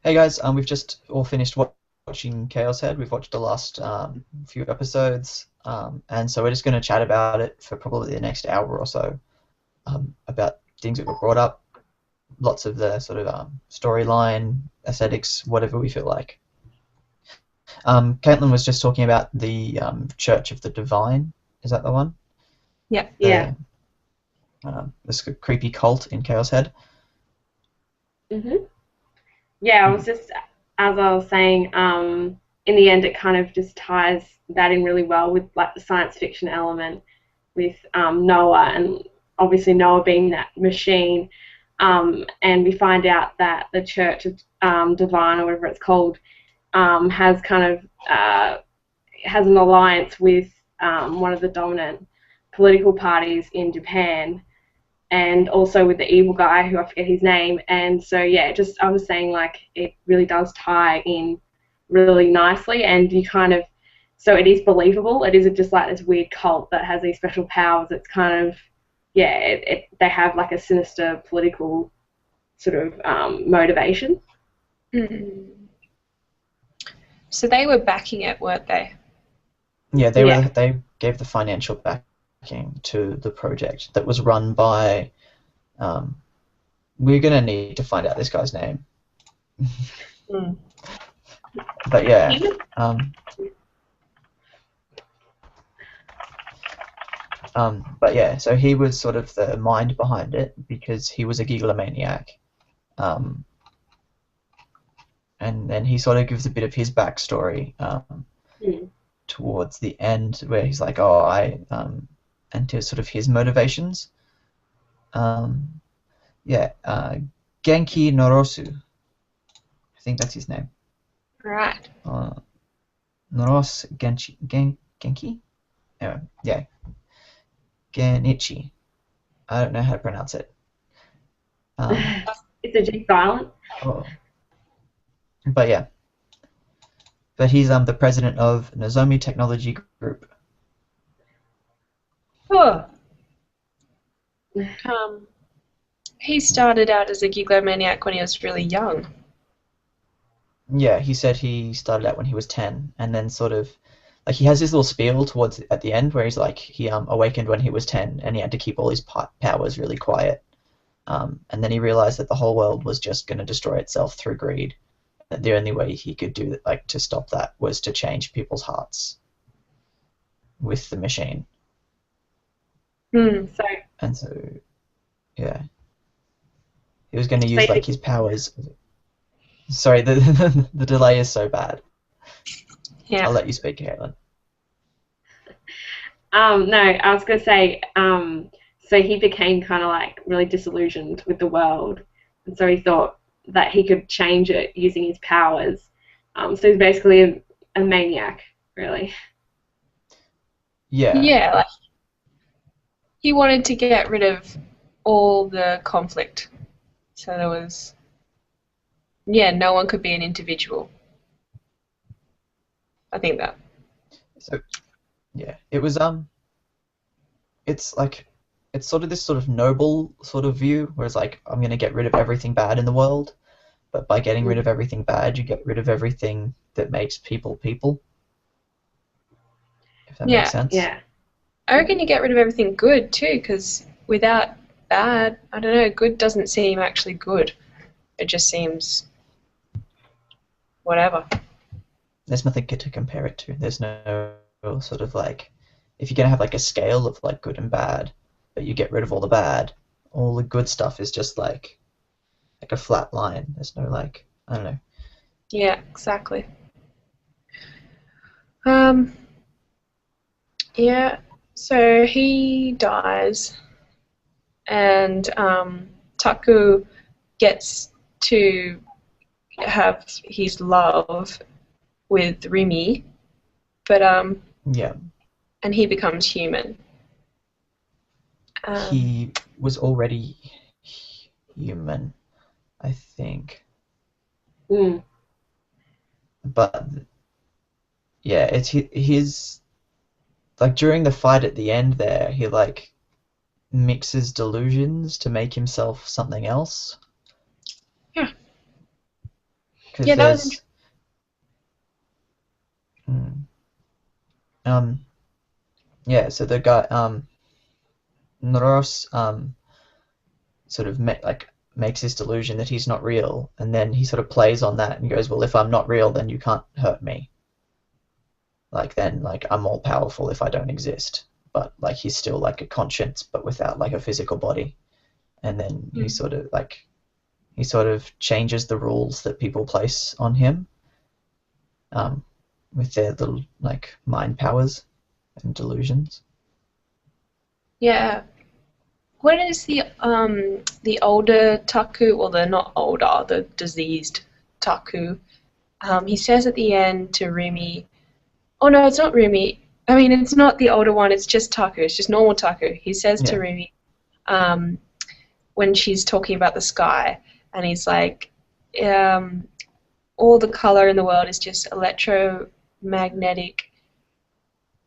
Hey guys, we've just all finished watching Chaos Head. We've watched the last few episodes, and so we're just going to chat about it for probably the next hour or so, about things that were brought up, lots of the sort of storyline, aesthetics, whatever we feel like. Caitlin was just talking about the Church of the Divine. Is that the one? Yeah. Yeah. The this creepy cult in Chaos Head. hmm Yeah, I was Mhm. just, as I was saying, in the end, it kind of just ties that in really well with like the science fiction element with Noah, and obviously Noah being that machine. And we find out that the Church of Divine, or whatever it's called, has kind of has an alliance with one of the dominant political parties in Japan, and also with the evil guy who I forget his name. And so yeah, just I was saying like it really does tie in really nicely, and you kind of so it is believable. It isn't just like this weird cult that has these special powers. It's kind of yeah, they have like a sinister political sort of motivation. Mm. So they were backing it, weren't they? Yeah, Yeah. they gave the financial backing to the project that was run by. Um, we're gonna need to find out this guy's name. Mm. But yeah, He was, um, but yeah, so he was sort of the mind behind it because he was a gigalomaniac. Um, and then he sort of gives a bit of his backstory towards the end where he's like, oh, and to sort of his motivations. Um, yeah, Genki Norosu, I think that's his name. Right. Uh, Genki? Yeah, Genichi. I don't know how to pronounce it. Um, it's a G silent. oh, but yeah, but he's the president of Nozomi Technology Group. Oh. Um, he started out as a giglomaniac when he was really young. Yeah, he said he started out when he was 10, and then sort of like he has this little spiel towards at the end where he's like he awakened when he was 10, and he had to keep all his powers really quiet. And then he realized that the whole world was just going to destroy itself through greed. That the only way he could do like to stop that was to change people's hearts with the machine. Hmm. So And so yeah, he was going to use like basically, his powers. Sorry, the delay is so bad. I'll Yeah. let you speak, Caitlin. no, I was gonna say, so he became kind of like really disillusioned with the world, and so he thought that he could change it using his powers. So he's basically a maniac, really. Yeah, Yeah, like he wanted to get rid of all the conflict. So there was, yeah, no one could be an individual. I think that. so yeah, it's like it's sort of this sort of noble sort of view, whereas like I'm gonna get rid of everything bad in the world, but by getting rid of everything bad, you get rid of everything that makes people people, if that makes Yeah. sense. Yeah. I reckon hmm you get rid of everything good too, because without bad, I don't know, good doesn't seem actually good. It just seems whatever. There's nothing to compare it to. There's no sort of like if you're gonna have like a scale of like good and bad, but you get rid of all the good stuff is just like a flat line. There's no like I don't know. Yeah, exactly. Um, yeah, so he dies, and Taku gets to have his love with Rimi, but Yeah, and he becomes human. Um, he was already human, I think, Mm. but yeah, it's his like during the fight at the end there, he like mixes delusions to make himself something else. yeah. because Yeah, that was there's mm, um yeah, so the guy Noros sort of makes this delusion that he's not real, and then he sort of plays on that and goes, well, if I'm not real, then you can't hurt me. Like then like I'm all powerful if I don't exist. But like he's still like a conscience, but without like a physical body. And then interesting. he sort of changes the rules that people place on him, um, with their little like mind powers and delusions. Yeah. What is the older Taku, well, they're not older, the diseased Taku? He says at the end to Rumi, oh no, it's not Rumi. I mean, it's not the older one. It's just Taku. It's just normal Taku. He says to Yeah, Rumi, um, when she's talking about the sky, and he's like, um, all the color in the world is just electromagnetic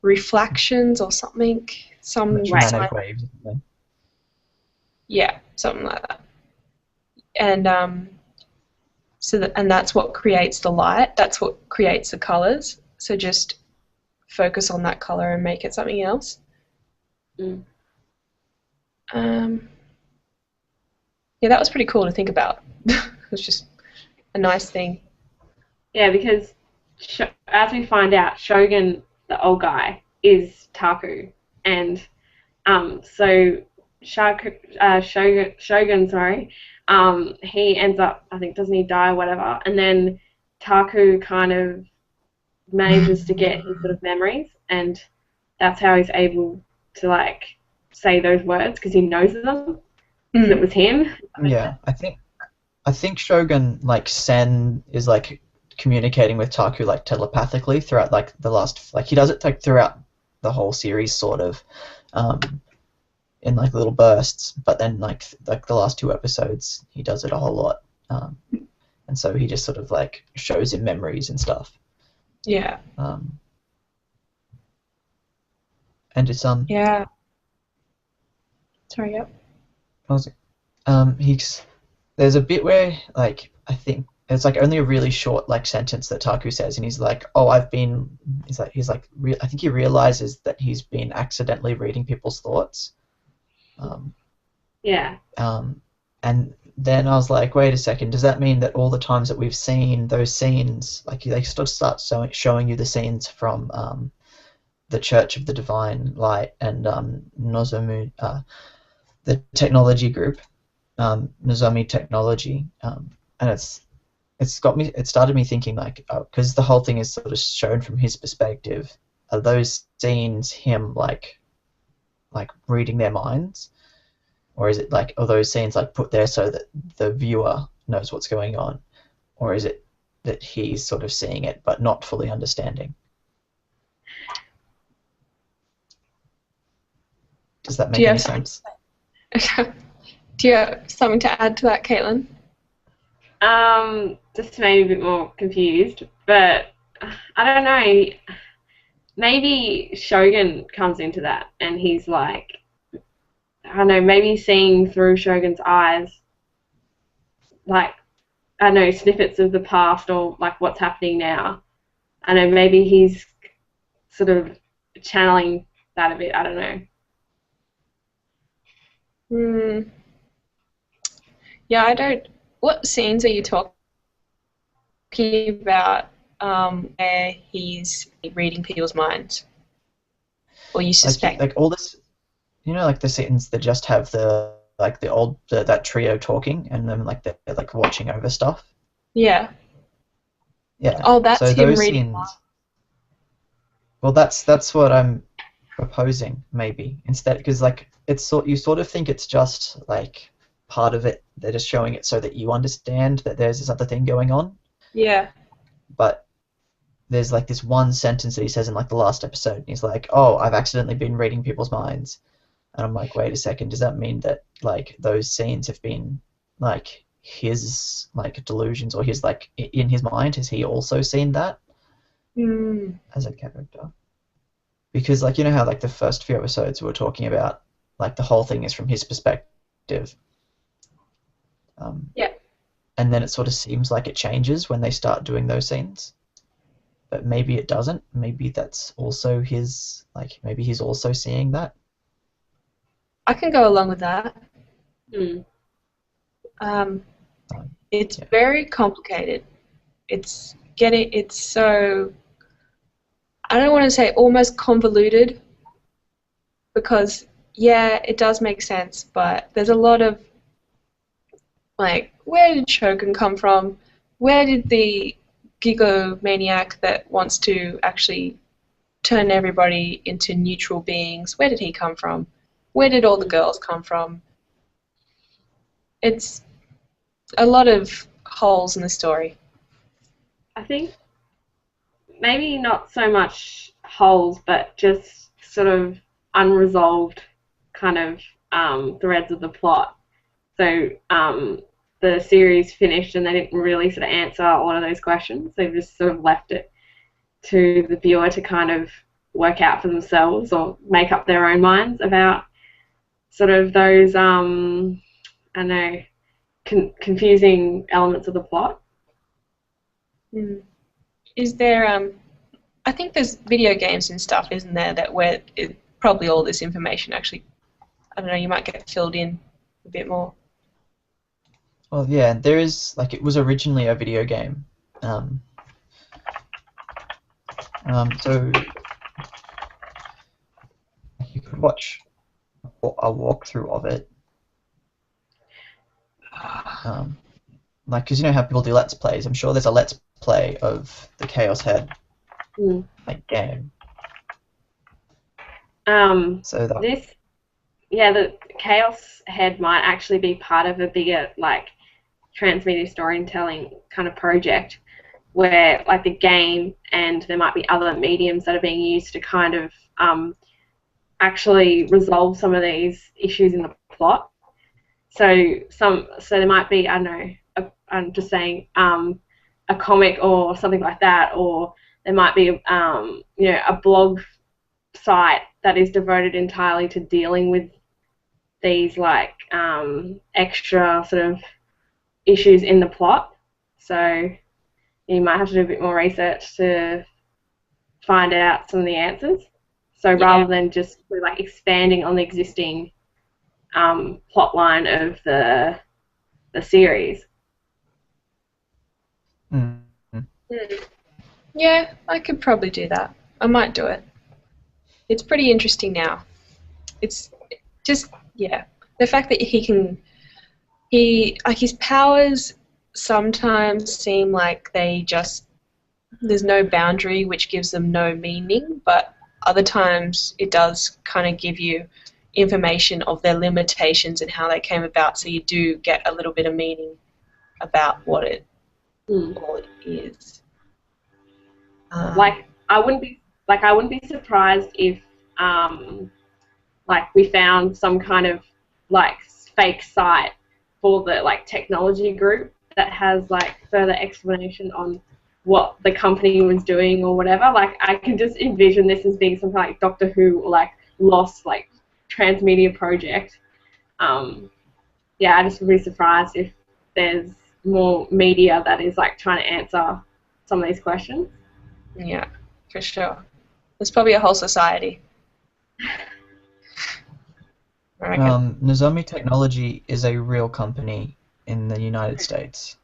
reflections or something. Some Right. electromagnetic sign. waves or something. Yeah, something like that. And and that's what creates the light. That's what creates the colors. So just focus on that color and make it something else. Mm. Um, yeah, that was pretty cool to think about. It was just a nice thing. Yeah, because as we find out, Shogun, the old guy, is Taku, and so Shogun, sorry, he ends up, I think, doesn't he die or whatever, and then Taku kind of manages to get his sort of memories, and that's how he's able to like say those words because he knows them because it Mm. was him. Yeah, I think Shogun like Sen is like communicating with Taku like telepathically throughout like the last like he does it like throughout the whole series sort of, um, in like little bursts, but then like the last two episodes he does it a whole lot, and so he just sort of like shows him memories and stuff, Yeah. um, and it's Yeah. Sorry. Yep. what was it? He's there's a bit where like I think it's like only a really short like sentence that Taku says, and he's like, "Oh, I think he realizes that he's been accidentally reading people's thoughts." Um, Yeah, and then I was like, "Wait a second, does that mean that all the times that we've seen those scenes, like they start showing you the scenes from the Church of the Divine Light and Nozomu, the technology group, Nozomi Technology, and it started me thinking like, because the whole thing is sort of shown from his perspective, are those scenes him like reading their minds, or is it like are those scenes like put there so that the viewer knows what's going on, or is it that he's sort of seeing it but not fully understanding? Does that Do make you any have something? sense? Do you have something to add to that, Caitlin? just made me a bit more confused, but I don't know. Maybe Shogun comes into that, and he's like, I don't know, maybe seeing through Shogun's eyes, like I don't know, snippets of the past or like what's happening now. I know maybe he's sort of channeling that a bit. I don't know. Hmm. Yeah, I don't. What scenes are you talking about where he's reading people's minds? Or you suspect? Like all this, like the scenes that just have that trio talking and then like they're like watching over stuff. Yeah. Yeah. Oh, that's So him those reading. scenes. Well, that's what I'm proposing maybe instead, because like you sort of think it's just like part of it. They're just showing it so that you understand that there's this other thing going on. Yeah. But there's like this one sentence that he says in like the last episode, and he's like, "Oh, I've accidentally been reading people's minds," and I'm like, "Wait a second, does that mean that like those scenes have been like his like delusions or his like in his mind? Has he also seen that Hmm. as a character?" Because like how like the first few episodes we were talking about, like the whole thing is from his perspective. Yeah. and then it sort of seems like it changes when they start doing those scenes. But maybe it doesn't. Maybe that's also his, like, maybe he's also seeing that. I can go along with that. Mm. It's Yeah. very complicated. It's so, I don't want to say almost convoluted, because yeah, it does make sense, but there's a lot of, like, where did Shogun come from? Where did the gigomaniac that wants to actually turn everybody into neutral beings, where did he come from? Where did all the girls come from? It's a lot of holes in the story. I think maybe not so much holes, but just sort of unresolved kind of threads of the plot. So the series finished and they didn't really sort of answer a lot of those questions. They've just sort of left it to the viewer to kind of work out for themselves or make up their own minds about sort of those, I don't know, confusing elements of the plot. Is there, I think there's video games and stuff, isn't there, that where probably all this information actually, I don't know, you might get filled in a bit more. Well, yeah, there is, like, it was originally a video game. So you could watch a walkthrough of it. Like, because you know how people do Let's Plays? I'm sure there's a Let's Play of the Chaos Head like game. So that, the Chaos Head might actually be part of a bigger, like, transmedia storytelling kind of project where, like, the game and there might be other mediums that are being used to kind of actually resolve some of these issues in the plot. So there might be, I don't know, I'm just saying, a comic or something like that, or there might be a blog site that is devoted entirely to dealing with these, like, extra sort of issues in the plot. So you might have to do a bit more research to find out some of the answers. So rather than just, like, expanding on the existing plot line of the series. Yeah, I could probably do that. I might do it. It's pretty interesting now. It's just, yeah, the fact that his powers sometimes seem like there's no boundary, which gives them no meaning, but other times it does kind of give you information of their limitations and how they came about, so you do get a little bit of meaning about what it is. I wouldn't be surprised if like, we found some kind of, like, fake site for the, like, technology group that has, like, further explanation on what the company was doing or whatever. Like, I can just envision this as being something like Doctor Who or, like, Lost, like, transmedia project. I just would be surprised if there's more media that is, like, trying to answer some of these questions. Yeah, for sure. There's probably a whole society. Nozomi Technology is a real company in the United States.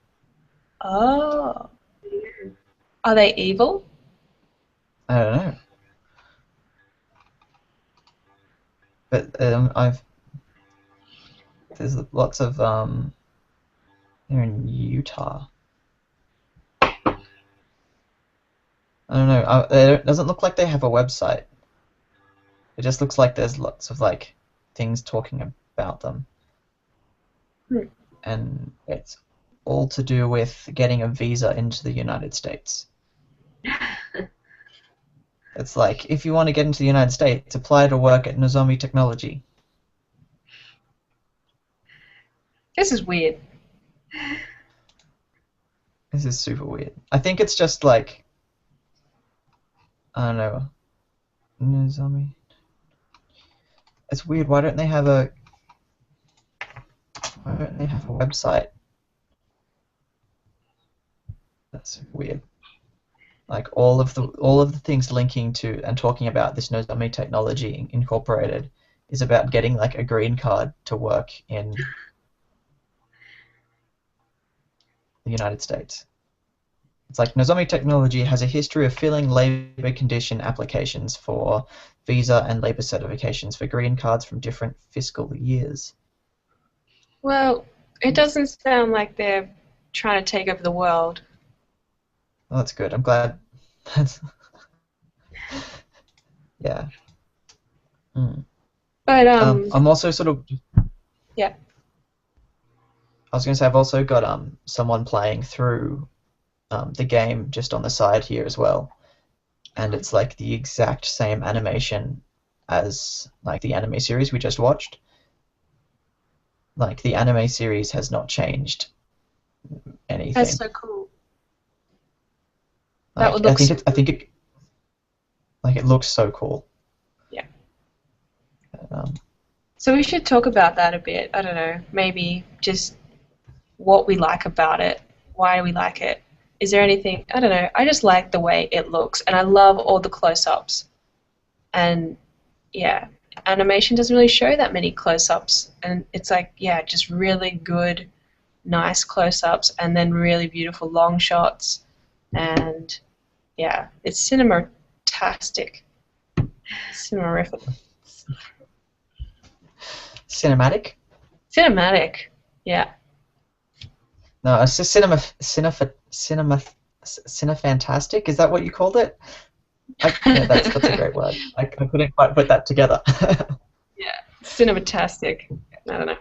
Oh. Are they evil? I don't know. But there's lots of they're in Utah. I don't know. It doesn't look like they have a website. It just looks like there's lots of, like, things talking about them. And it's all to do with getting a visa into the United States. It's like, if you want to get into the United States, apply to work at Nozomi Technology. This is weird. This is super weird. I think it's just like, I don't know. Nozomi. It's weird. Why don't they have a website? That's weird. Like all of the things linking to and talking about this Nozomi technology incorporated is about getting like a green card to work in the United States. It's like Nozomi technology has a history of filling labor condition applications for visa and labor certifications for green cards from different fiscal years. Well, it doesn't sound like they're trying to take over the world. Well, that's good. I'm glad. That's yeah. Mm. But I'm also sort of. yeah. I was going to say I've also got someone playing through the game just on the side here as well, and it's like the exact same animation as like the anime series we just watched. Like the anime series has not changed anything. That's so cool. Like, That would look like it looks so cool. Yeah. Um, So we should talk about that a bit. I don't know, maybe just what we like about it, why we like it. Is there anything, I don't know, I just like the way it looks, and I love all the close-ups. And, yeah, animation doesn't really show that many close-ups, and it's like, yeah, just really good, nice close-ups, and then really beautiful long shots, and, yeah, it's cinematastic. Cinemarific. Cinematic? Cinematic, yeah. No, it's just cinefantastic. Is that what you called it? Yeah, that's a great word. I couldn't quite put that together. Yeah, cinematastic. I don't know.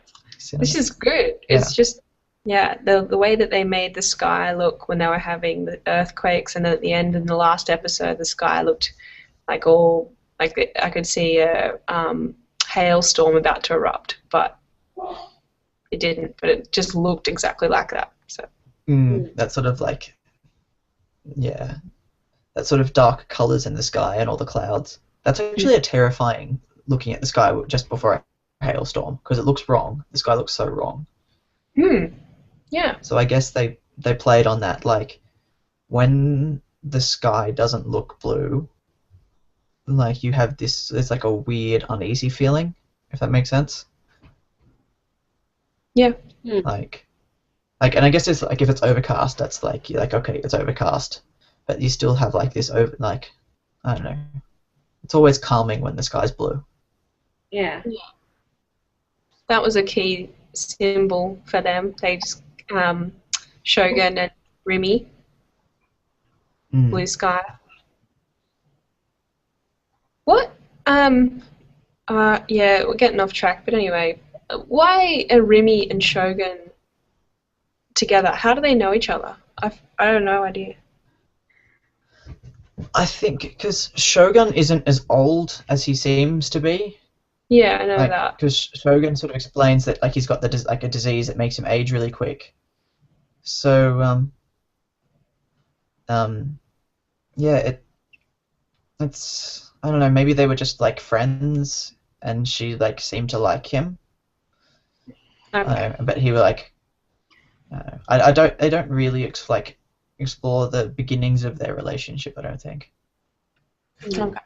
This is good. Yeah. It's just, yeah, the way that they made the sky look when they were having the earthquakes, and then at the end in the last episode, the sky looked like all like I could see a hailstorm about to erupt, but it didn't. But it just looked exactly like that. So that sort of like, yeah, that sort of dark colors in the sky and all the clouds. That's actually a terrifying looking at the sky just before a hailstorm, because it looks wrong. The sky looks so wrong. Yeah. So I guess they played on that, like when the sky doesn't look blue, like you have this, it's like a weird uneasy feeling, if that makes sense. Yeah. Like, and I guess it's like if it's overcast, that's like you're like, okay, it's overcast, but you still have like this over, like, I don't know. It's always calming when the sky's blue. Yeah. That was a key symbol for them. They just Shogun and Remy, blue sky. What? Yeah, we're getting off track. But anyway, why are Remy and Shogun together? How do they know each other? I have no idea. I think because Shogun isn't as old as he seems to be. Yeah, I know that. Because Shogun sort of explains that like he's got like a disease that makes him age really quick. So yeah, it's I don't know. Maybe they were just like friends, and she like seemed to like him. Okay. But he was like, I don't. They don't really explore the beginnings of their relationship. I don't think. Okay.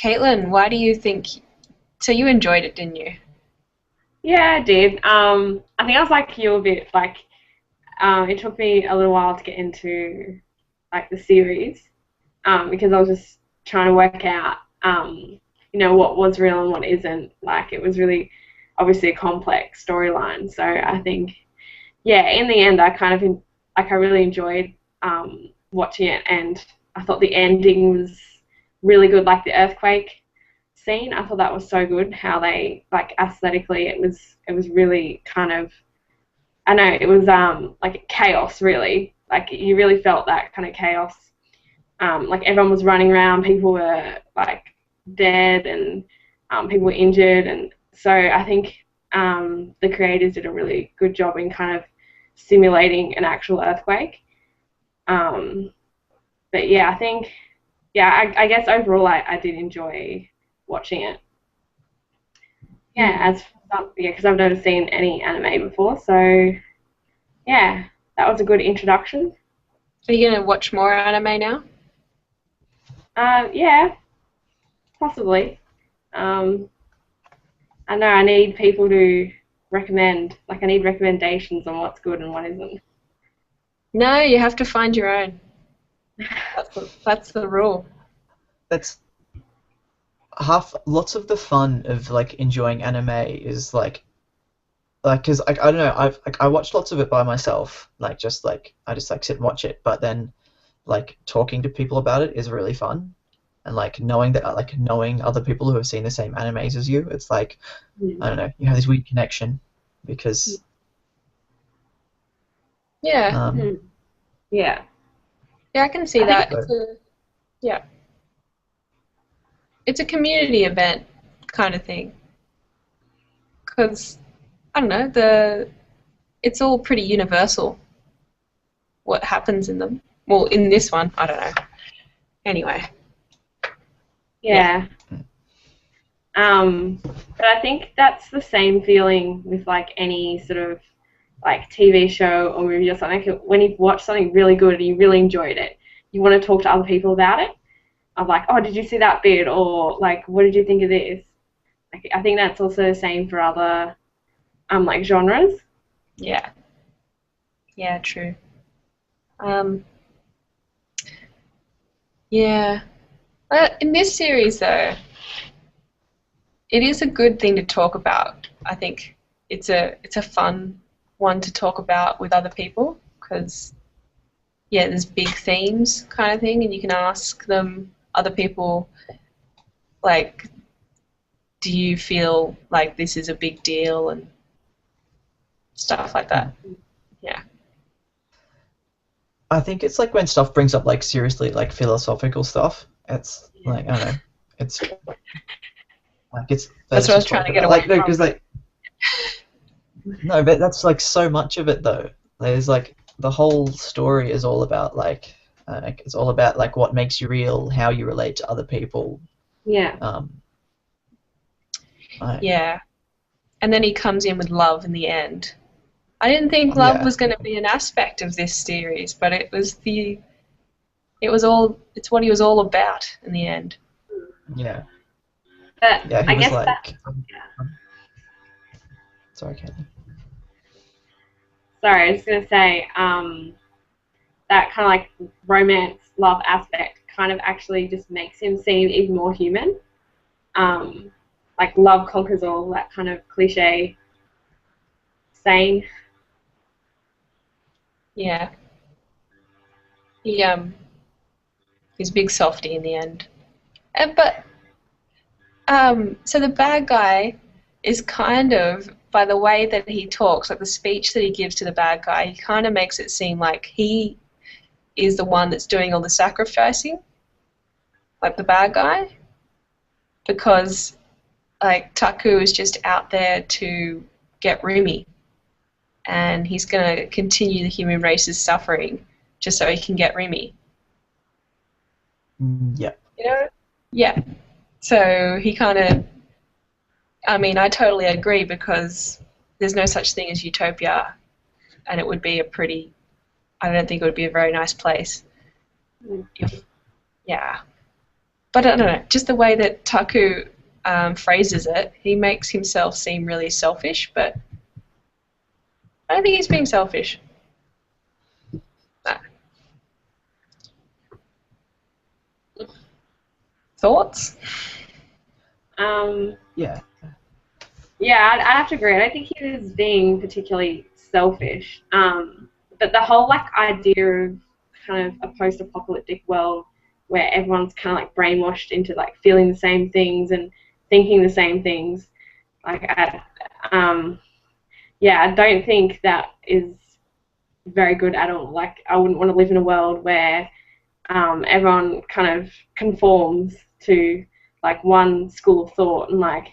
Caitlin, why do you think? So you enjoyed it, didn't you? Yeah, I did. I think I was like you a bit. Like, it took me a little while to get into like the series, because I was just trying to work out, what was real and what isn't. Like, it was really obviously a complex storyline. So I think, yeah, in the end, I really enjoyed watching it, and I thought the ending was really good. Like the earthquake scene, I thought that was so good. How they like aesthetically, it was really kind of, I know it was like chaos really. Like you really felt that kind of chaos. Like everyone was running around, people were like dead, and people were injured, and so I think the creators did a really good job in kind of simulating an actual earthquake. But yeah, I think, yeah, I guess overall I did enjoy watching it. Yeah, because I've never seen any anime before, so yeah, that was a good introduction. Are you going to watch more anime now? Yeah, possibly. I know I need people to recommend, like I need recommendations on what's good and what isn't. No, you have to find your own. That's the rule. That's lots of the fun of like enjoying anime is like because I don't know I watched lots of it by myself like I just like sit and watch it, but then like talking to people about it is really fun, and like knowing other people who have seen the same animes as you, it's like Mm. I don't know, you have this weird connection because Yeah. um Mm. Yeah, Yeah, I can see I think that. Yeah. It's a community event kind of thing. Because I don't know, it's all pretty universal what happens in them. Well, in this one, I don't know. Anyway, yeah. yeah. But I think that's the same feeling with like any sort of like TV show or movie or something. When you've watched something really good and you really enjoyed it, you want to talk to other people about it. Of like, oh, did you see that bit? Or like, what did you think of this? Like, I think that's also the same for other like genres. Yeah. Yeah, true. Um, yeah. In this series, though, it is a good thing to talk about. I think it's a fun one to talk about with other people because yeah, there's big themes kind of thing, and you can ask them other people like, do you feel like this is a big deal and stuff like that. Yeah. I think it's like when stuff brings up like seriously like philosophical stuff, it's like I don't know, it's like it's That's let's what I was just trying talk to get about away like no from. because like no, but that's like so much of it though. There's like the whole story is all about like it's all about like what makes you real, how you relate to other people. Yeah. Um, I, Yeah. And then he comes in with love in the end. I didn't think love yeah, was going to be an aspect of this series, but it's what he was all about in the end. yeah, But yeah. He I was guess that, like, sorry, Kenny. sorry, I was going to say, that kind of like romance love aspect kind of actually just makes him seem even more human. Um, like love conquers all, that kind of cliche saying. Yeah. He he's a big softy in the end. But so the bad guy is kind of by the way that he talks, like the speech that he gives to the bad guy, he kind of makes it seem like he is the one that's doing all the sacrificing, like the bad guy, because like Taku is just out there to get Rumi, and he's going to continue the human race's suffering just so he can get Rumi. Yeah, You know? Yeah. So he kind of, I mean, I totally agree because there's no such thing as utopia, and it would be I don't think it would be a very nice place. If, yeah. But I don't know, just the way that Taku phrases it, he makes himself seem really selfish, but I don't think he's being selfish. No. Thoughts? Um, yeah, yeah, I'd have to agree. I don't think he was being particularly selfish. But the whole like idea of kind of a post-apocalyptic world where everyone's kind of like brainwashed into like feeling the same things and thinking the same things, like um, yeah, I don't think that is very good at all. Like, I wouldn't want to live in a world where everyone kind of conforms to like one school of thought and like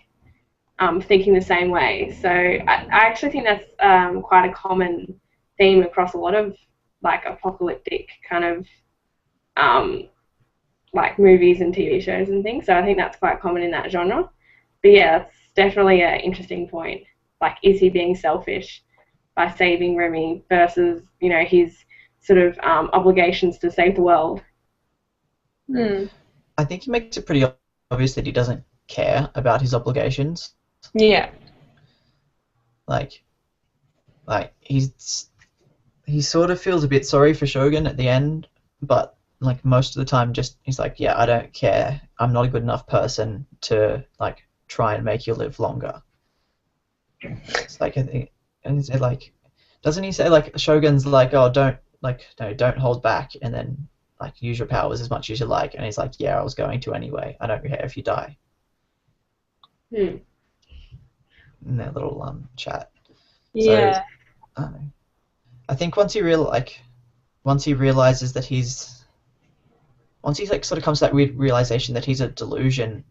thinking the same way. So I actually think that's quite a common theme across a lot of like apocalyptic kind of like movies and TV shows and things. So I think that's quite common in that genre. But yeah, that's definitely an interesting point. Like, is he being selfish? by saving Remy versus, you know, his sort of obligations to save the world. Hmm. I think he makes it pretty obvious that he doesn't care about his obligations. Yeah. Like he sort of feels a bit sorry for Shogun at the end, but like most of the time, just he's like, yeah, I don't care. I'm not a good enough person to like try and make you live longer. It's like I think, and is it like, doesn't he say like Shogun's like, oh, don't like no, don't hold back, and then like use your powers as much as you like, and he's like, yeah, I was going to anyway. I don't care if you die. Hmm. In their little chat. Yeah. So I think once he realizes that once he like sort of comes to that weird realization that he's a delusion,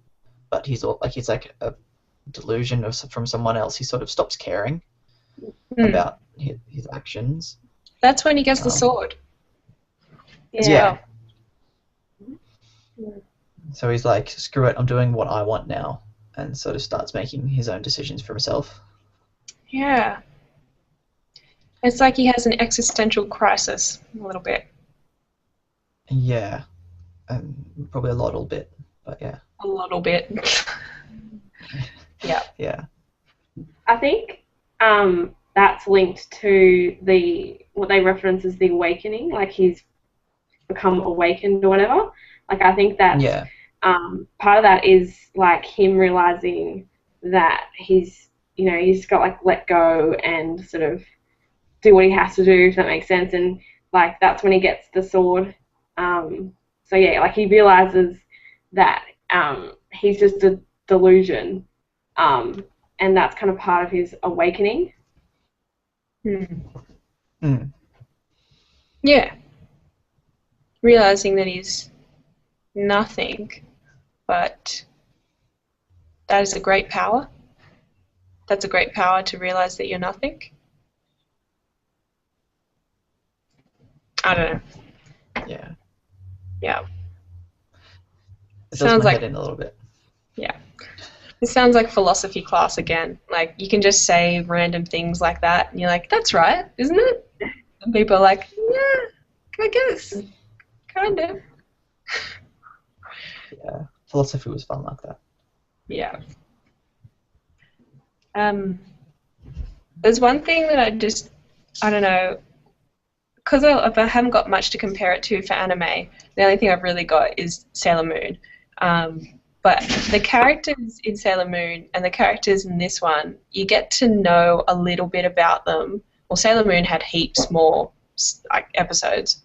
but he's like a delusion from someone else, he sort of stops caring about his actions. That's when he gets the sword. Yeah. Well. So he's like, screw it, I'm doing what I want now, and sort of starts making his own decisions for himself. Yeah. It's like he has an existential crisis a little bit. Yeah. Probably a little bit, but yeah. A little bit. Yeah. Yeah. I think that's linked to what they reference as the awakening, like he's become awakened or whatever. Like I think that part of that is like him realizing that he's got like let go and sort of do what he has to do, if that makes sense, and like that's when he gets the sword. So yeah, like he realizes that he's just a delusion, and that's kind of part of his awakening. Yeah. Realizing that he's nothing, but that is a great power. That's a great power to realize that you're nothing. I don't know. Yeah. Yeah. It does Sounds my like head in a little bit. Yeah. It sounds like philosophy class again. Like, you can just say random things like that, and you're like, that's right, isn't it? And people are like, yeah, I guess. Kind of. Yeah. Philosophy was fun like that. Yeah. There's one thing that I don't know, because I haven't got much to compare it to for anime, the only thing I've really got is Sailor Moon. But the characters in Sailor Moon and the characters in this one, you get to know a little bit about them. Well, Sailor Moon had heaps more episodes,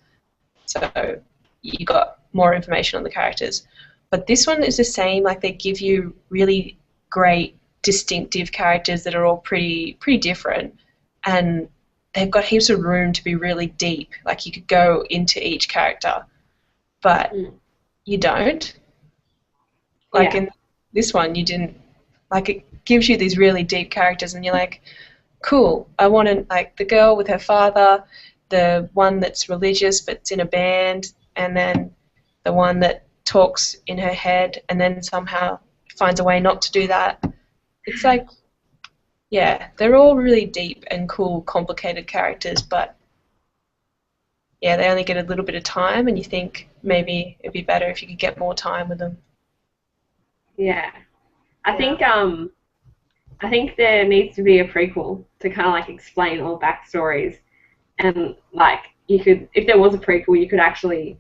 so you got more information on the characters. But this one is the same. Like, they give you really great, distinctive characters that are all pretty different, and they've got heaps of room to be really deep. Like, you could go into each character, but you don't. Like, in this one, you didn't. Like, it gives you these really deep characters, and you're like, cool, I want to, like, the girl with her father, the one that's religious but's in a band, and then the one that talks in her head and then somehow finds a way not to do that. It's like, yeah, they're all really deep and cool, complicated characters, but yeah, they only get a little bit of time, and you think maybe it'd be better if you could get more time with them. Yeah. I think there needs to be a prequel to kind of like explain all the backstories, and like you could, if there was a prequel, you could actually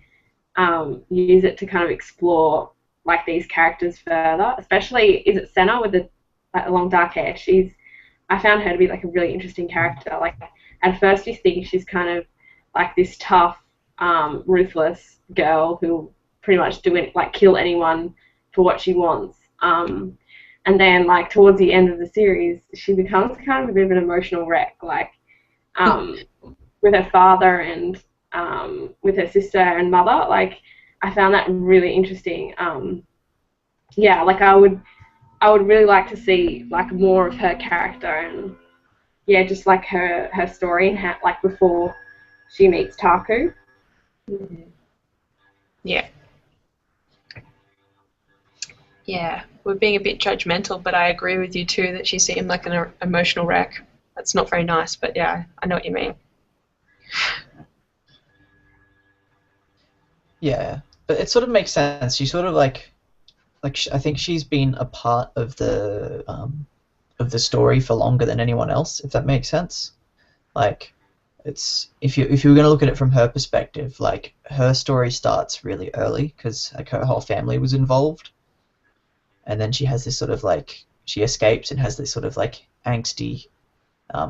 use it to kind of explore like these characters further. Especially, is it Senna with the long dark hair? I found her to be like a really interesting character. Like, at first you think she's kind of like this tough, ruthless girl who pretty much kill anyone for what she wants. And then, like, towards the end of the series, she becomes kind of a bit of an emotional wreck, like, with her father and with her sister and mother. Like, I found that really interesting. Yeah, like, I would really like to see, like, more of her character and, yeah, just, like, her story and how, like, before she meets Taku. Yeah. Yeah, we're being a bit judgmental, but I agree with you too that she seemed like an emotional wreck. That's not very nice, but yeah, I know what you mean. Yeah, but it sort of makes sense. She sort of I think she's been a part of the story for longer than anyone else, if that makes sense. Like, it's if you were gonna look at it from her perspective, like her story starts really early because like her whole family was involved, and then she has this sort of like she escapes and has this sort of like angsty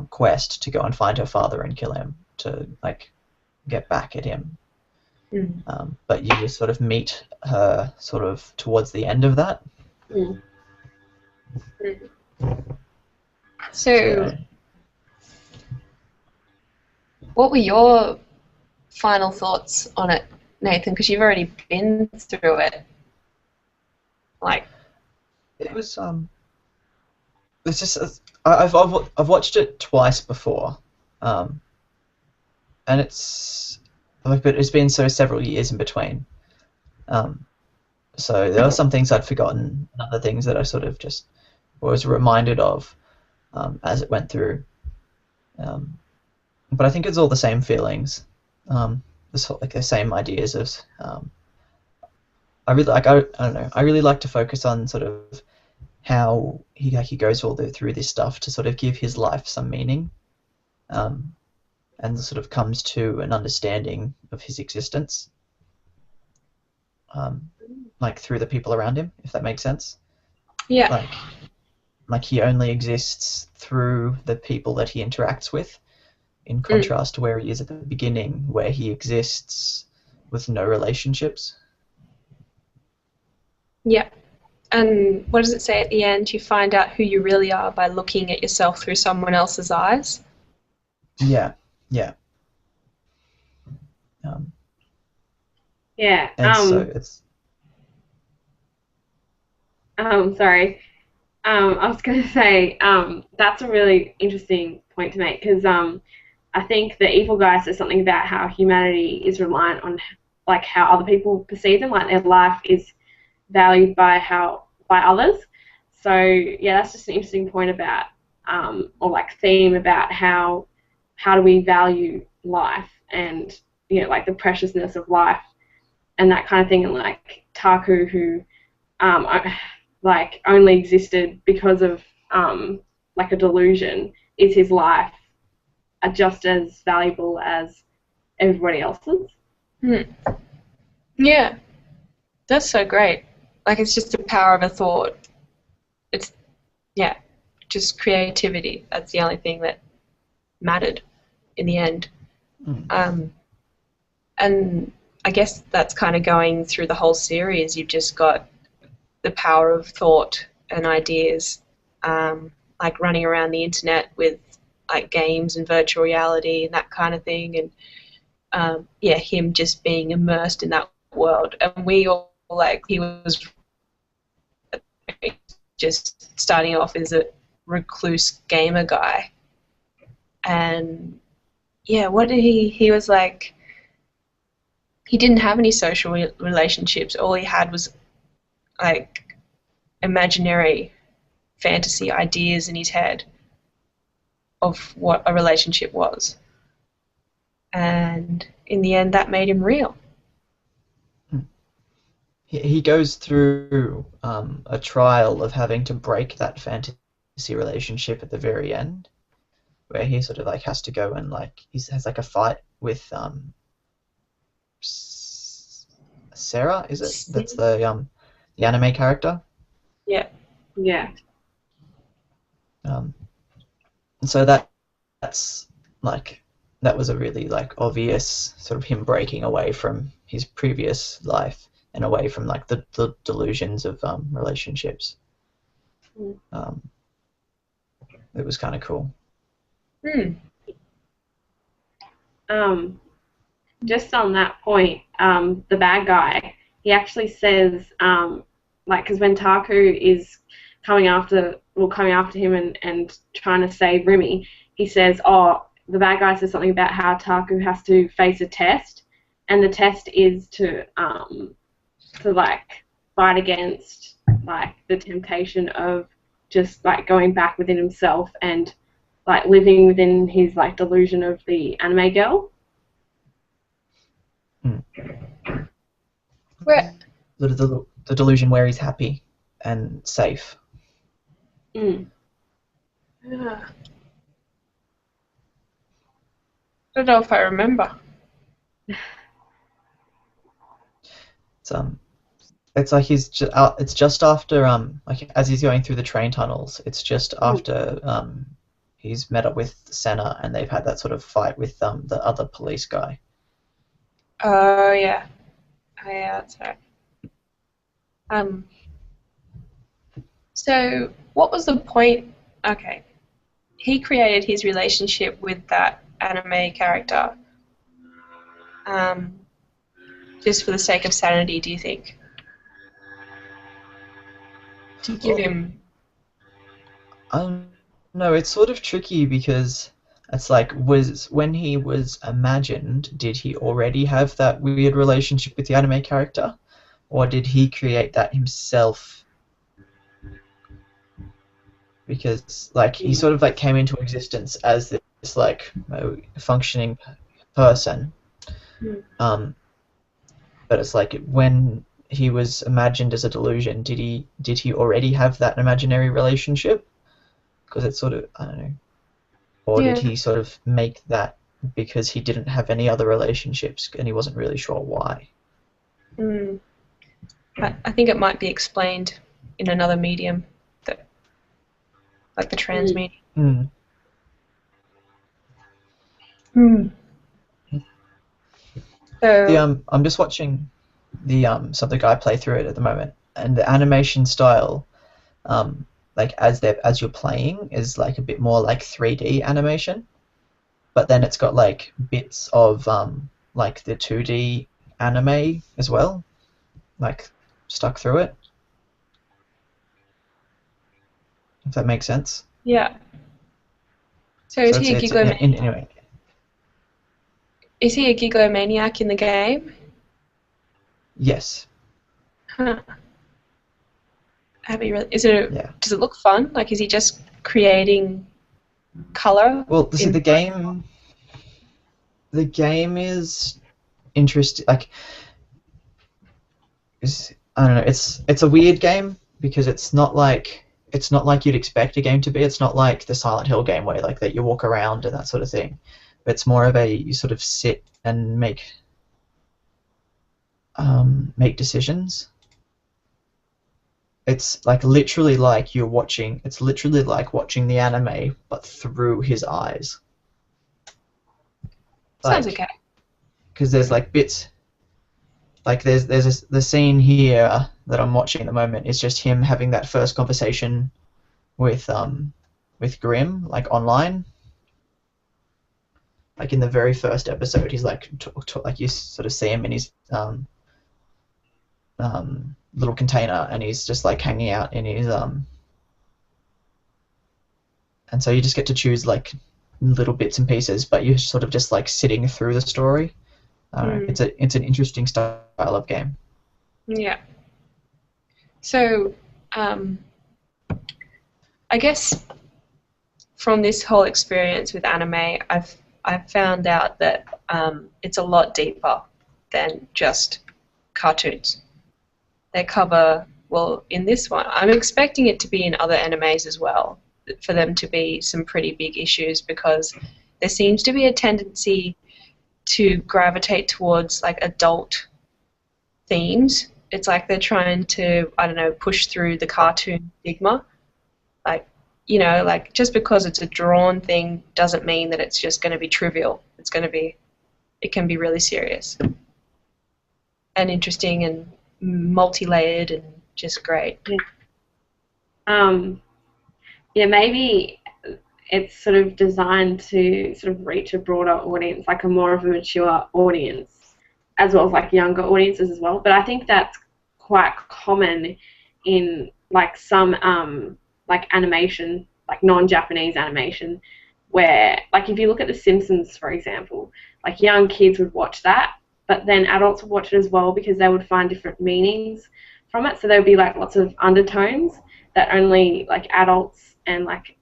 quest to go and find her father and kill him to like get back at him. Mm. But you just sort of meet her sort of towards the end of that. Mm. So, what were your final thoughts on it, Nathan? Because you've already been through it. Like, It was it's just I've watched it twice before, and it's like but it's been several years in between. So there were some things I'd forgotten, and other things that I sort of just was reminded of as it went through. But I think it's all the same feelings, like the same ideas of. I don't know. I really like to focus on sort of how he goes through this stuff to sort of give his life some meaning, and sort of comes to an understanding of his existence, like through the people around him, if that makes sense. yeah, Like he only exists through the people that he interacts with, in contrast to where he is at the beginning, where he exists with no relationships. yeah. And what does it say at the end? You find out who you really are by looking at yourself through someone else's eyes. Yeah, yeah. Um, Yeah. and so it's Sorry. I was going to say that's a really interesting point to make because I think the evil guy says something about how humanity is reliant on like how other people perceive them, like their life is valued by others. So yeah, that's just an interesting point about or like theme about how do we value life and like the preciousness of life and that kind of thing, and like Taku who like only existed because of like a delusion, is his life just as valuable as everybody else's? Yeah, that's so great. Like it's just the power of a thought. It's just creativity. That's the only thing that mattered in the end. And I guess that's kind of going through the whole series. You've just got the power of thought and ideas, like running around the internet with like games and virtual reality and that kind of thing, and him just being immersed in that world. And we all like he was just starting off as a recluse gamer guy, and what did he was like. He didn't have any social relationships. All he had was like imaginary fantasy ideas in his head of what a relationship was. And in the end, that made him real. He goes through a trial of having to break that fantasy relationship at the very end, where he sort of like has to go and like has like a fight with Sarah, is it? That's the anime character. Yeah. Yeah. So that's like that was a really like obvious sort of him breaking away from his previous life and away from like the delusions of relationships. It was kind of cool. Just on that point, the bad guy, he actually says, like, because when Taku is coming after him and trying to save Remy, he says, the bad guy says something about how Taku has to face a test, and the test is to like fight against like the temptation of just like going back within himself and like living within his like delusion of the anime girl. Where? The delusion where he's happy and safe. Mm. Yeah. I don't know if I remember. It's like it's just after like as he's going through the train tunnels. It's just after he's met up with Senna and they've had that sort of fight with the other police guy. Oh yeah. Oh yeah, that's right. So what was the point? Okay, he created his relationship with that anime character, just for the sake of sanity. Do you think? To give him. No, it's sort of tricky because it's like when he was imagined, did he already have that weird relationship with the anime character, or did he create that himself? Because like he sort of like came into existence as this like functioning person, but it's like when he was imagined as a delusion, did he already have that imaginary relationship? Because it's sort of, I don't know, or did he sort of make that because he didn't have any other relationships and he wasn't really sure why? I think it might be explained in another medium, like the trans medium. So, I'm just watching some of the guy play through it at the moment, and the animation style, like as you're playing, is like a bit more like 3D animation, but then it's got like bits of like the 2D anime as well, like stuck through it. If that makes sense. Yeah. So is he a gigomaniac? Anyway. Is he a gigomaniac in the game? Yes. Huh. Does it look fun? Like, is he just creating color? Well, see, the game is interesting. Like, I don't know. It's a weird game because it's not like you'd expect a game to be. It's not like the Silent Hill game where like that you walk around and that sort of thing. But it's more of you sort of sit and make decisions. It's like literally like you're watching. It's literally like watching the anime, but through his eyes. Sounds okay. Because there's like bits. Like the scene here that I'm watching at the moment is just him having that first conversation with Grimm, like online. Like in the very first episode, he's like like you sort of see him in his little container, and he's just like hanging out in his and so you just get to choose like little bits and pieces, but you're sort of just like sitting through the story. It's an interesting style of game. Yeah. So, I guess from this whole experience with anime, I've found out that it's a lot deeper than just cartoons. They cover, well, in this one, I'm expecting it to be in other animes as well, for them to be some pretty big issues, because there seems to be a tendency to gravitate towards like adult themes. It's like they're trying to, I don't know, push through the cartoon stigma. Like, like just because it's a drawn thing doesn't mean that it's just going to be trivial. It can be really serious and interesting and multi-layered and just great. Yeah, maybe it's sort of designed to sort of reach a broader audience, like a more of a mature audience, as well as like younger audiences as well. But I think that's quite common in like some like animation, like non-Japanese animation, where like if you look at The Simpsons, for example, like young kids would watch that, but then adults would watch it as well because they would find different meanings from it. So there would be like lots of undertones that only like adults and like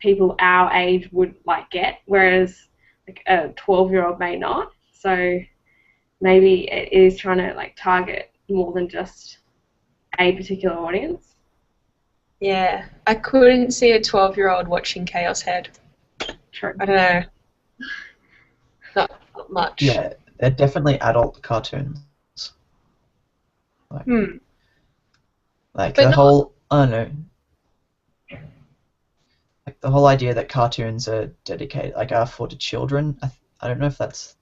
people our age would like get, whereas like a 12-year-old may not. So maybe it is trying to like target more than just a particular audience. Yeah, I couldn't see a 12-year-old watching Chaos Head. True. I don't know. Not much. Yeah, they're definitely adult cartoons. Like, Hmm. like But the not- whole, I don't know, like the whole idea that cartoons are dedicated, like are for the children. I don't know if that's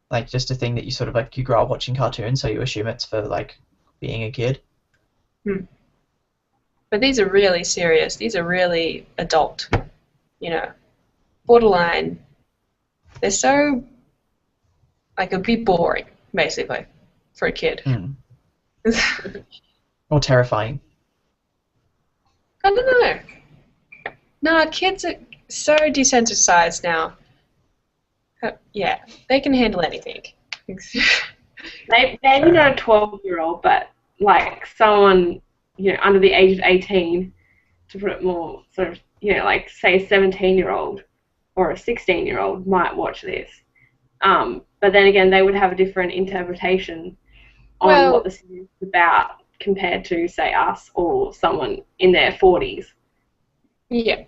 like just a thing that you sort of like you grow up watching cartoons, so you assume it's for like being a kid. But these are really serious. These are really adult, borderline. They're so, like, a bit boring, basically, for a kid. Or terrifying. I don't know. No, kids are so desensitized now. Yeah, they can handle anything. Maybe not a 12-year-old, but like someone, under the age of 18, to put it more sort of, like say a 17-year-old or a 16-year-old might watch this. But then again, they would have a different interpretation on what the series is about compared to, say, us or someone in their 40s. Yeah.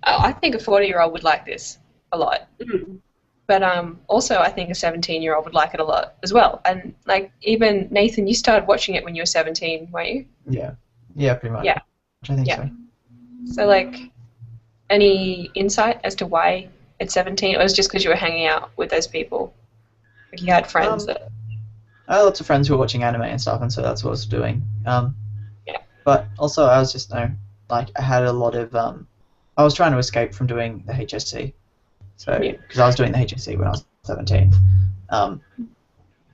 I think a 40-year-old would like this a lot. Mm. But also I think a 17-year-old would like it a lot as well. And, like, even, Nathan, you started watching it when you were 17, weren't you? Yeah. Yeah, pretty much. Yeah. I think Yeah. so. So, like, any insight as to why it's 17? Or was it just because you were hanging out with those people? Like, you had friends that... I had lots of friends who were watching anime and stuff, and so that's what I was doing. Yeah. But also I was just, like, I had a lot of, I was trying to escape from doing the HSC. So, because I was doing the HSC when I was 17.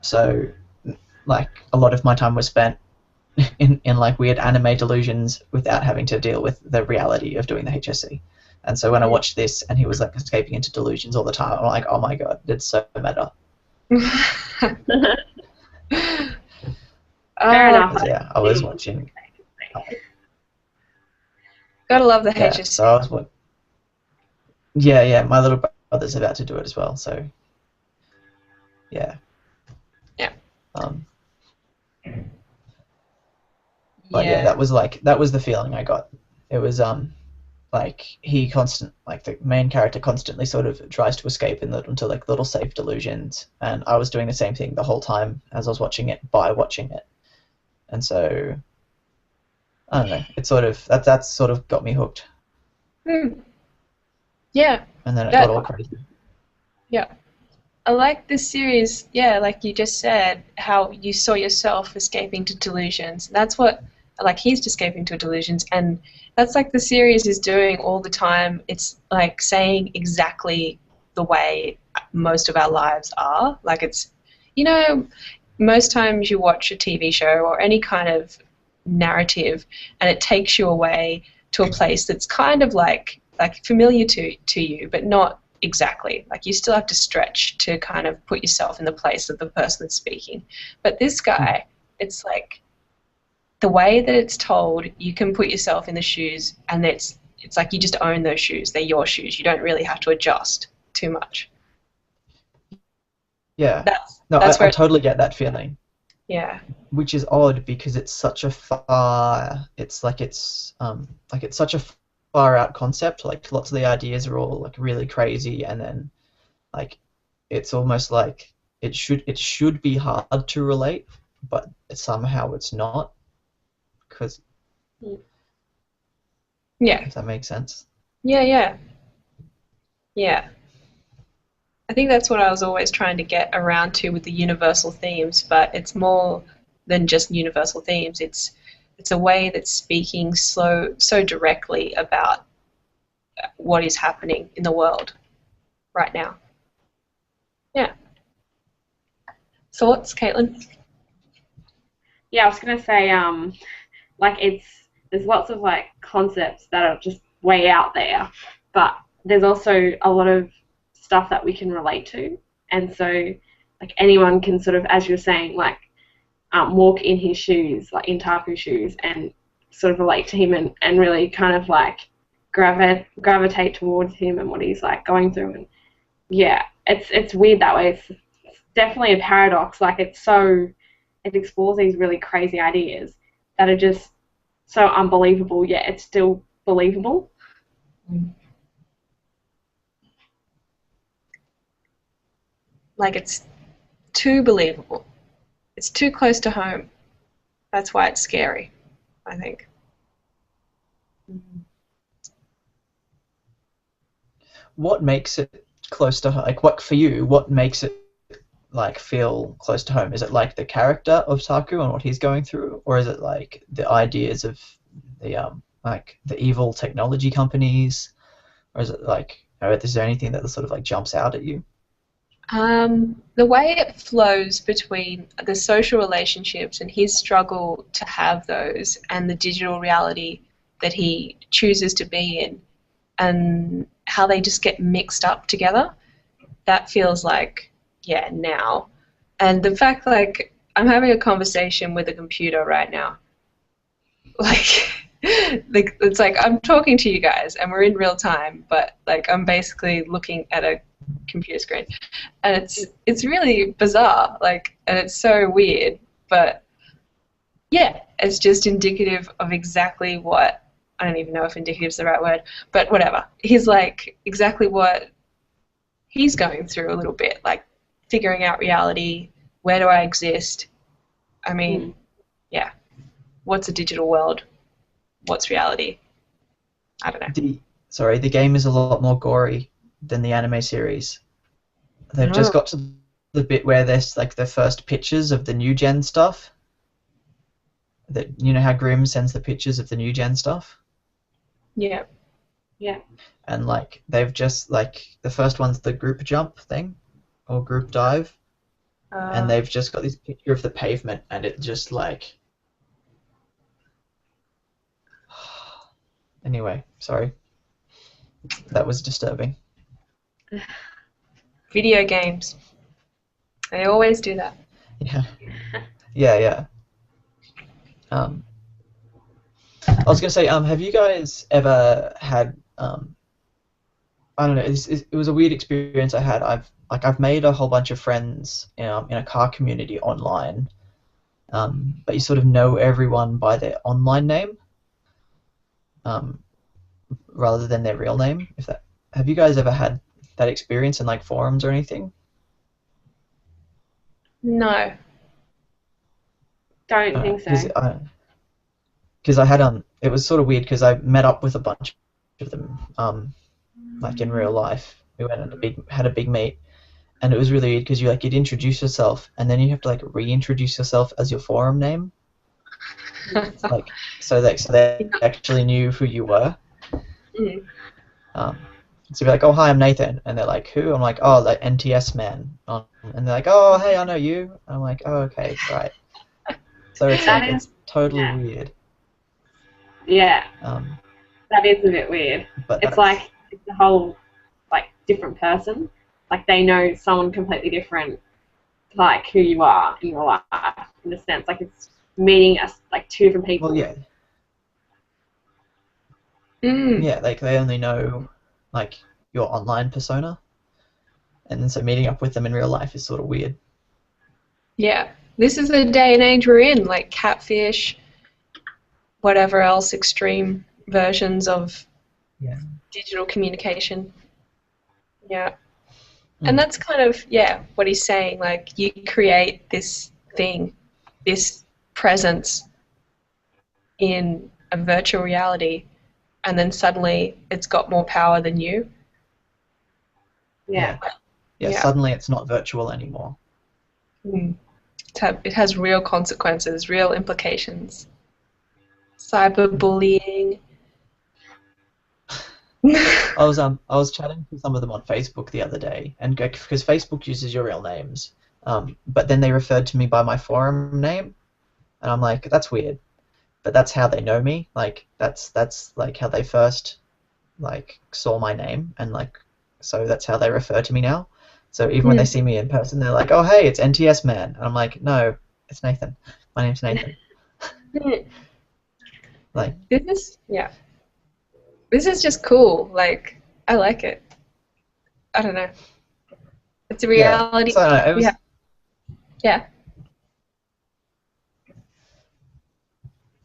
So, like, a lot of my time was spent in like weird anime delusions without having to deal with the reality of doing the HSC. And so when I watched this and he was like escaping into delusions all the time, I'm like, oh my god, it's so meta. Fair enough. Yeah, I was watching. Gotta love the Yeah, HSC. so I was yeah, my little brother's about to do it as well, so yeah. Yeah. But yeah, that was the feeling I got. It was like the main character constantly sort of tries to escape into like little safe delusions, and I was doing the same thing the whole time as I was watching it by watching it, and so I don't know. It sort of that sort of got me hooked. Yeah. And then it got all crazy. Yeah. I like this series, yeah, like you just said, how you saw yourself escaping to delusions. That's what, like, he's escaping to delusions, and that's like the series is doing all the time. It's like saying exactly the way most of our lives are. Like, it's, most times you watch a TV show or any kind of narrative, and it takes you away to a place that's kind of like familiar to you, but not exactly. Like, you still have to stretch to kind of put yourself in the place of the person that's speaking. But this guy, it's like the way that it's told, you can put yourself in the shoes, and it's like you just own those shoes. They're your shoes. You don't really have to adjust too much. Yeah. That's I totally get that feeling. Yeah. Which is odd because it's such a such a far out concept. Like, lots of the ideas are all like really crazy, and then like it's almost like it should be hard to relate, but somehow it's not, because if that makes sense. Yeah. I think that's what I was always trying to get around to with the universal themes, but it's more than just universal themes. It's a way that's speaking so directly about what is happening in the world right now. Yeah. Thoughts, Caitlin? Yeah, I was gonna say, like, there's lots of like concepts that are just way out there, but there's also a lot of stuff that we can relate to, and so like anyone can sort of, as you're saying, like walk in his shoes, like in Taku's shoes, and sort of relate to him and really kind of like gravitate towards him and what he's like going through. And yeah, it's weird that way. It's definitely a paradox. Like it explores these really crazy ideas that are just so unbelievable, yet it's still believable. Like it's too believable. It's too close to home. That's why it's scary, I think. What makes it close to home? Like, what for you? What makes it like feel close to home? Is it like the character of Taku and what he's going through, or is it like the ideas of the like the evil technology companies, or is it like, is there anything that sort of like jumps out at you? The way it flows between the social relationships and his struggle to have those and the digital reality that he chooses to be in and how they just get mixed up together, that feels like, yeah, now. And the fact, like, I'm having a conversation with a computer right now. Like, it's like I'm talking to you guys and we're in real time, but like I'm basically looking at a computer screen, and it's really bizarre, like, and it's so weird, but yeah, it's just indicative of exactly what, I don't even know if indicative is the right word, but whatever. He's like exactly what he's going through a little bit, like figuring out reality, where do I exist? I mean, yeah, what's a digital world? What's reality? I don't know. The game is a lot more gory than the anime series. They've just got to the bit where there's like the first pictures of the new gen stuff. That, you know how Grimm sends the pictures of the new gen stuff? Yeah. Yeah. And like they've just like the first one's the group jump thing or group dive. And they've just got this picture of the pavement and it just like anyway, sorry. That was disturbing. Video games. They always do that. Yeah. Yeah. I was gonna say, have you guys ever had I don't know, it was a weird experience I had. I've made a whole bunch of friends in a car community online, but you sort of know everyone by their online name, rather than their real name. Have you guys ever had that experience in like forums or anything? No. Don't think so. Because I had it was sort of weird because I met up with a bunch of them like in real life. We went and had a big meet, and it was really weird because you'd introduce yourself and then you have to like reintroduce yourself as your forum name, like so they actually knew who you were. So you're like, oh hi, I'm Nathan, and they're like, who? I'm like, oh, like NTS man, and they're like, oh hey, I know you. I'm like, oh okay, right. So it's totally weird. Yeah. That is a bit weird. But it's like it's a whole like different person. Like they know someone completely different, like who you are in real life. In a sense, like it's meeting us like two different people. Well, yeah. Yeah, like they only know like your online persona, and then so meeting up with them in real life is sort of weird. Yeah, this is the day and age we're in, like catfish, whatever else, extreme versions of digital communication. Yeah. And that's kind of, what he's saying, like you create this thing, this presence in a virtual reality, and then suddenly it's got more power than you. Yeah, suddenly it's not virtual anymore. It has real consequences, real implications. Cyberbullying. I was chatting to some of them on Facebook the other day, and because Facebook uses your real names, but then they referred to me by my forum name, and I'm like, that's weird, but that's how they know me. Like that's like how they first like saw my name, and like so that's how they refer to me now. So even when they see me in person, they're like, oh hey, it's NTS man, and I'm like, no, it's Nathan. My name's Nathan. Like this This is just cool. Like, I like it. I don't know. It's a Yeah. reality So I don't know, it we was have. Yeah.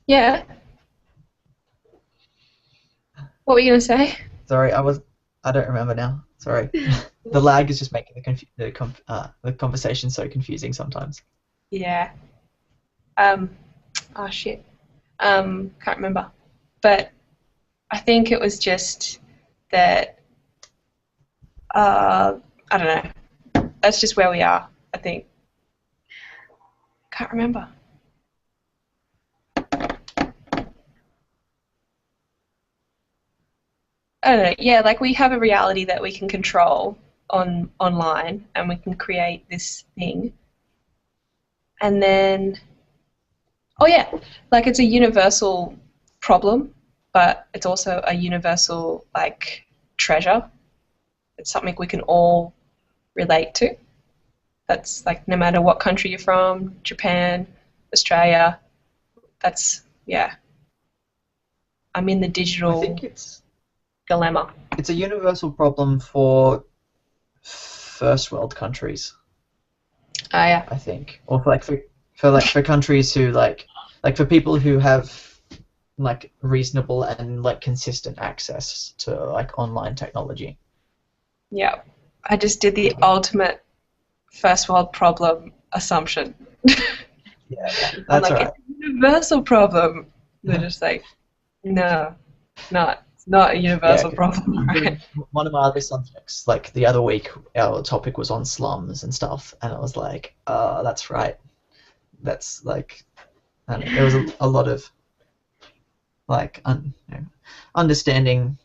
Yeah. What were you gonna say? sorry, I don't remember now. Sorry. The lag is just making the conversation so confusing sometimes. Yeah. Oh shit. Can't remember. But I think it was just that. I don't know. That's just where we are. I think. Can't remember. I don't know. Yeah, like we have a reality that we can control online, and we can create this thing, and then oh yeah, like it's a universal problem, but it's also a universal like treasure. It's something we can all relate to. That's like no matter what country you're from, Japan, Australia. That's yeah. I'm in the I digital think dilemma. it's a universal problem for first world countries, Ah yeah. I think, or for countries who like for people who have like reasonable and like consistent access to like online technology. Yeah. I just did the ultimate first world problem assumption. Yeah, I'm that's like, all it's right. a universal problem. They're just like, no, it's not a Yeah, universal problem, right? one of my other subjects, like the other week, our topic was on slums and stuff, and I was like, that's right. That's like, I don't know, there was a lot of like understanding,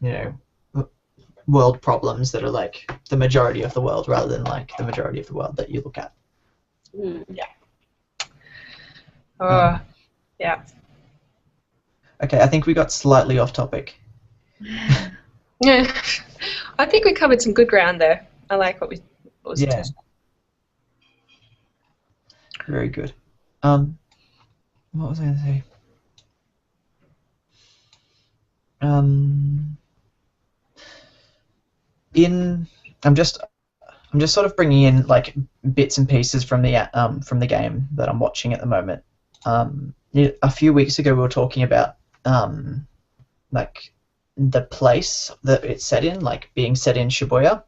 world problems that are like the majority of the world rather than like the majority of the world that you look at. Mm. Yeah. Um, Yeah. okay, I think we got slightly off topic. Yeah. I think we covered some good ground there. I like what was Yeah, just. very good. What was I going to say? Um, in I'm just sort of bringing in like bits and pieces from the game that I'm watching at the moment. A few weeks ago we were talking about like the place that it's set in, like being set in Shibuya,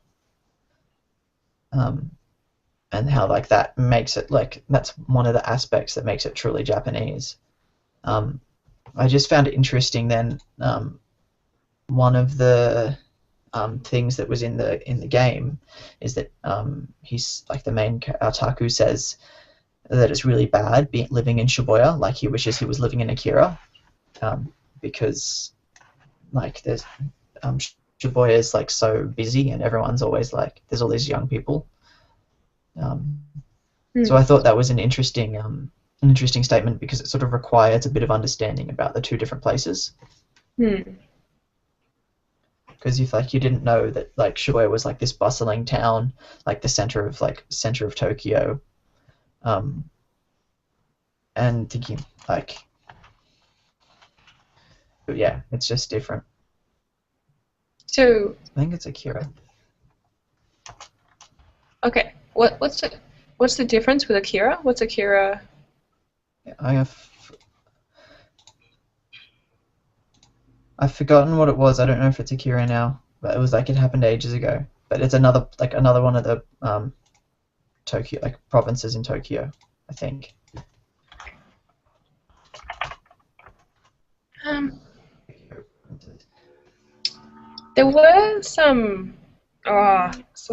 um, and how like that makes it like that's one of the aspects that makes it truly Japanese. Um, I just found it interesting then. One of the things that was in the game is that he's like the main Taku says that it's really bad living in Shibuya. Like he wishes he was living in Akira, because like there's Shibuya is like so busy and everyone's always like there's all these young people. So I thought that was an interesting statement because it sort of requires a bit of understanding about the two different places. Because if like you didn't know that like Shibuya was like this bustling town, like the center of Tokyo, and thinking like, yeah, it's just different. So I think it's Akira. okay, what's the difference with Akira? What's Akira? I've forgotten what it was. I don't know if it's Akira now, but it was like it happened ages ago. But it's another one of the Tokyo like provinces in Tokyo, I think. There were some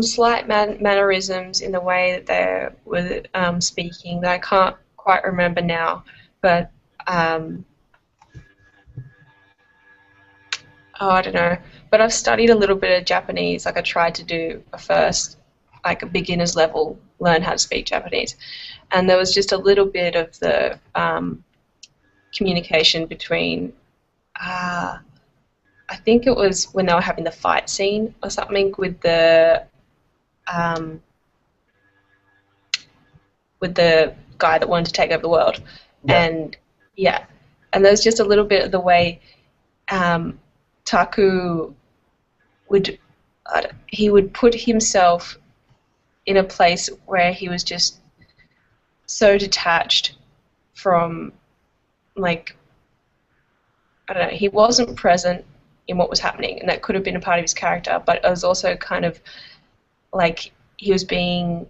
slight mannerisms in the way that they were speaking that I can't quite remember now, but I don't know. But I've studied a little bit of Japanese. Like I tried to do like a beginner's level, learn how to speak Japanese, and there was just a little bit of the communication between. I think it was when they were having the fight scene or something um, with the guy that wanted to take over the world, Yeah. and yeah, and there was just a little bit of the way Taku would he would put himself in a place where he was just so detached from, like, I don't know, he wasn't present in what was happening, and that could have been a part of his character, but it was also kind of like he was being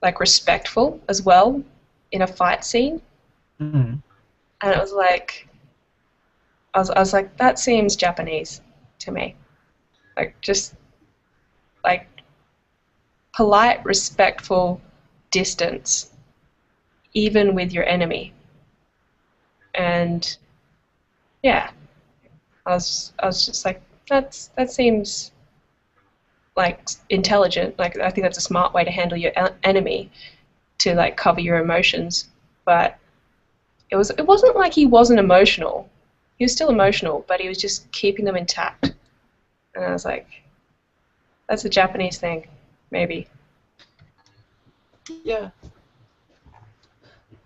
like respectful as well in a fight scene, Mm. and it was like I was like, that seems Japanese to me, like just like polite, respectful distance, even with your enemy, and yeah, I was just like, that seems like intelligent. Like, I think that's a smart way to handle your enemy, to like cover your emotions. But it wasn't like he wasn't emotional. He was still emotional, but he was just keeping them intact. And I was like, that's a Japanese thing, maybe. Yeah.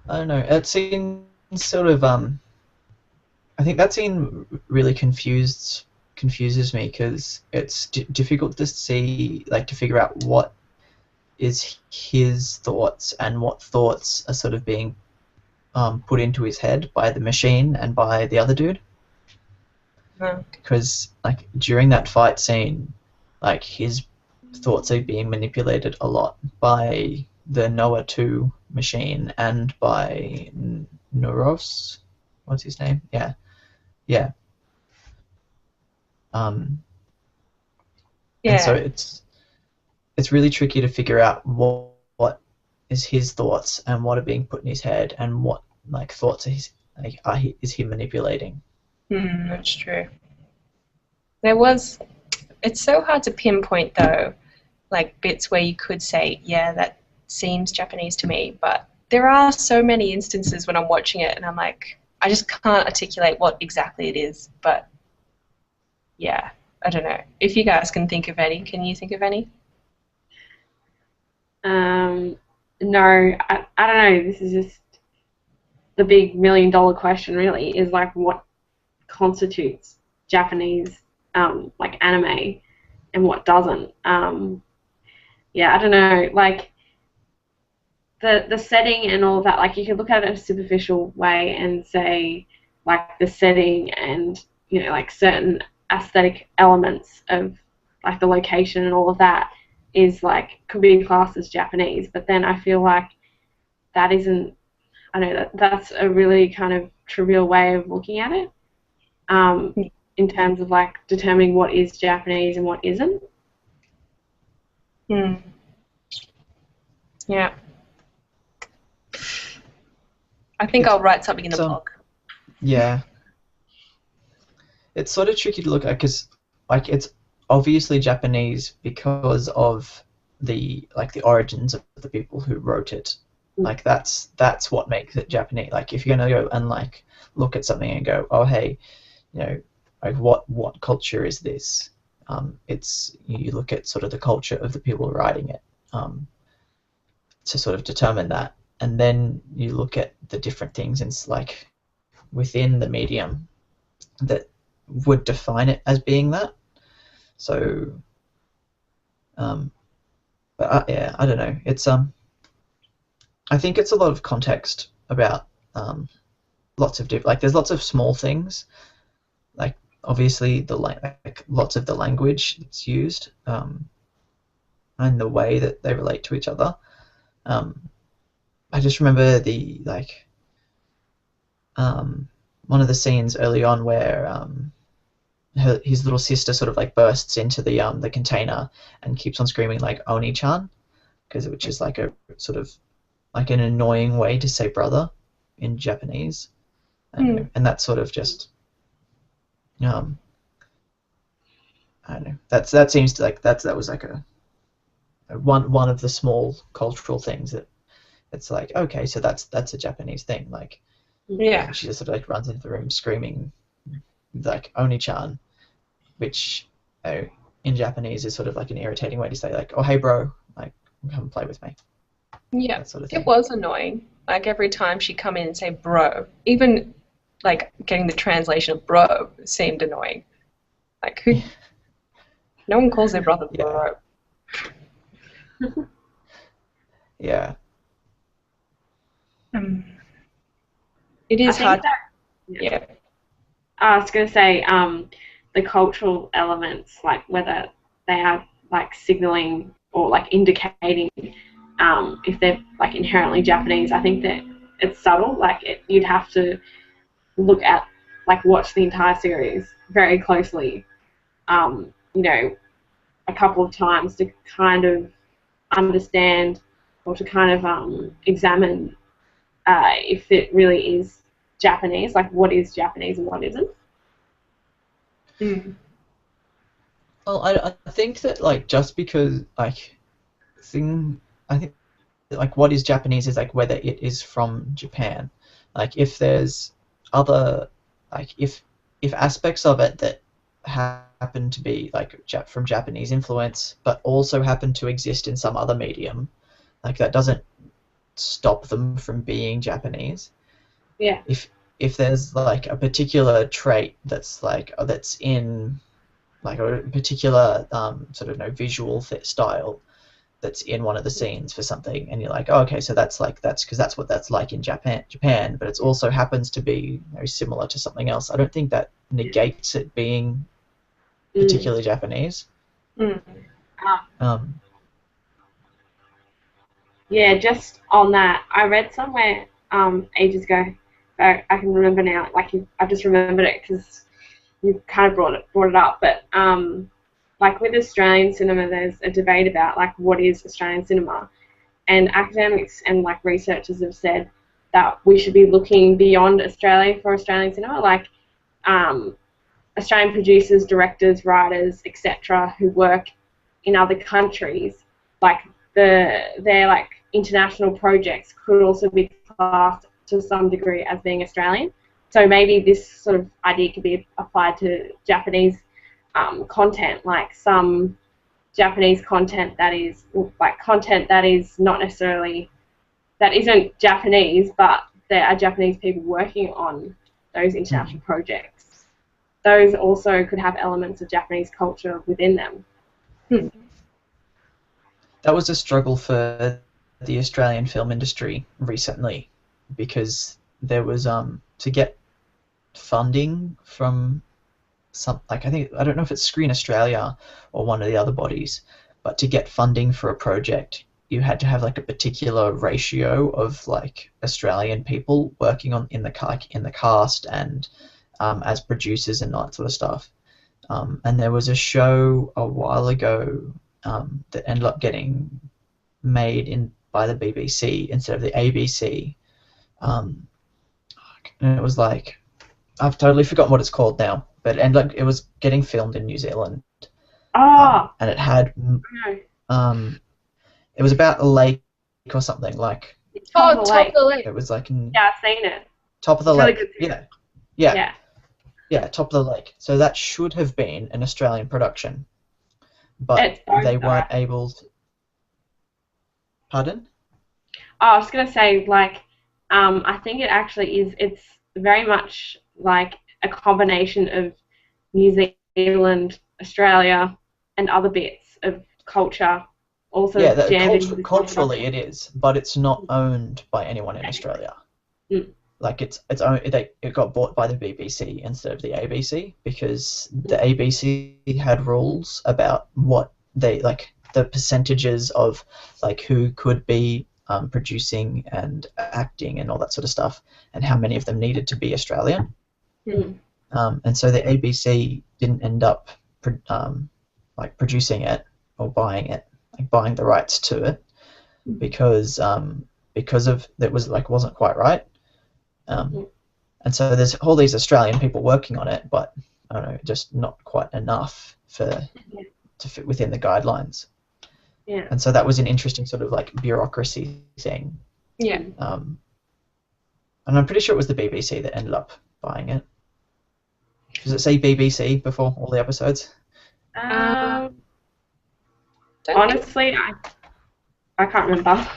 I don't know. It seems sort of I think that scene really confuses me because it's difficult to see, like, to figure out what is his thoughts and what thoughts are sort of being put into his head by the machine and by the other dude. No. Because like during that fight scene, like his thoughts are being manipulated a lot by the Noah 2 machine and by Nuros. What's his name? Yeah, yeah. Um, and so Yeah. it's really tricky to figure out what is his thoughts and what are being put in his head and what like thoughts are his like is he manipulating. That's true. There was. It's so hard to pinpoint though, like bits where you could say, yeah, that seems Japanese to me, but there are so many instances when I'm watching it and I'm like, I just can't articulate what exactly it is, but yeah, I don't know. If you guys can think of any, can you think of any? No, I don't know. This is just the big $1 million question, really, is like what constitutes Japanese, like anime, and what doesn't. Yeah, I don't know. Like the setting and all of that. Like you could look at it in a superficial way and say, like the setting and like certain aesthetic elements of like the location and all of that is like could be classed as Japanese. But then I feel like that isn't. I know that's a really kind of trivial way of looking at it. In terms of like determining what is Japanese and what isn't. Hmm. Yeah. I think I'll write something in the blog. Yeah. It's sort of tricky to look at because like it's obviously Japanese because of the origins of the people who wrote it. Like that's what makes it Japanese. Like if you're gonna go and like look at something and go, oh hey, like what culture is this? It's you look at sort of the culture of the people writing it to sort of determine that, and then you look at the different things and it's like within the medium that would define it as being that. So, but yeah, I don't know. It's I think it's a lot of context about lots of different. Like, there's lots of small things. Like, obviously, like lots of the language that's used, and the way that they relate to each other. I just remember one of the scenes early on where his little sister sort of like bursts into the container and keeps on screaming like Oni-chan, which is like a sort of like an annoying way to say brother in Japanese, and that's sort of just I don't know. That seems to like that was like a one of the small cultural things that it's like, okay, so that's a Japanese thing. Like, yeah, she just sort of like runs into the room screaming like Oni-chan, which in Japanese is sort of like an irritating way to say like, oh hey bro, like come and play with me. Yeah, that sort of thing. It was annoying. Like every time she'd come in and say bro, even like getting the translation of bro seemed annoying. Like who? No one calls their brother bro. Yeah. It is I think hard. that, Yeah. I was going to say the cultural elements, like whether they are like signaling or like indicating if they're like inherently Japanese. I think that it's subtle. Like you'd have to look at like watch the entire series very closely, you know, a couple of times to kind of understand or to kind of examine if it really is Japanese, like what is Japanese and what isn't. Well, I think that like just because like I think like what is Japanese is like whether it is from Japan. Like if there's other like if aspects of it that happen to be like from Japanese influence, but also happen to exist in some other medium, like that doesn't stop them from being Japanese. Yeah. If there's like a particular trait that's like that's in like a particular sort of visual style that's in one of the scenes for something, and you're like, oh, okay, so that's because that's what that's like in Japan, but it also happens to be very similar to something else. I don't think that negates it being particularly Japanese. Yeah, just on that, I read somewhere ages ago, but I can remember now. Like I just remembered it because you kind of brought it up. But like with Australian cinema, there's a debate about like what is Australian cinema, and academics and like researchers have said that we should be looking beyond Australia for Australian cinema, like Australian producers, directors, writers, etc., who work in other countries, like their like international projects could also be classed to some degree as being Australian. So maybe this sort of idea could be applied to Japanese content, like some Japanese content that is not necessarily that isn't Japanese, but there are Japanese people working on those international projects. Those also could have elements of Japanese culture within them. That was a struggle for the Australian film industry recently, because there was to get funding from I don't know if it's Screen Australia or one of the other bodies, but to get funding for a project, you had to have like a particular ratio of like Australian people working in the cast and as producers and that sort of stuff. And there was a show a while ago that ended up getting made by the BBC instead of the ABC. And it was like, I've totally forgotten what it's called now, but it was getting filmed in New Zealand. And it had it was about a lake or something like. Top of the Lake. It was like yeah, I've seen it. Top of the Really Lake. good. Yeah, Top of the Lake. So that should have been an Australian production, but they weren't able to. Pardon? Oh, I was gonna say, like, I think it actually is. It's very much like a combination of New Zealand, Australia, and other bits of culture. Also, culturally it is, but it's not owned by anyone in Australia. Like it got bought by the BBC instead of the ABC, because the ABC had rules about what they like the percentages of like who could be producing and acting and all that sort of stuff, and how many of them needed to be Australian. And so the ABC didn't end up like producing it or buying it, like buying the rights to it, because of it wasn't quite right. And so there's all these Australian people working on it, but I don't know, just not quite enough to fit within the guidelines. Yeah. And so that was an interesting sort of like bureaucracy thing. Yeah. And I'm pretty sure it was the BBC that ended up buying it. Does it say BBC before all the episodes? Honestly, I can't remember.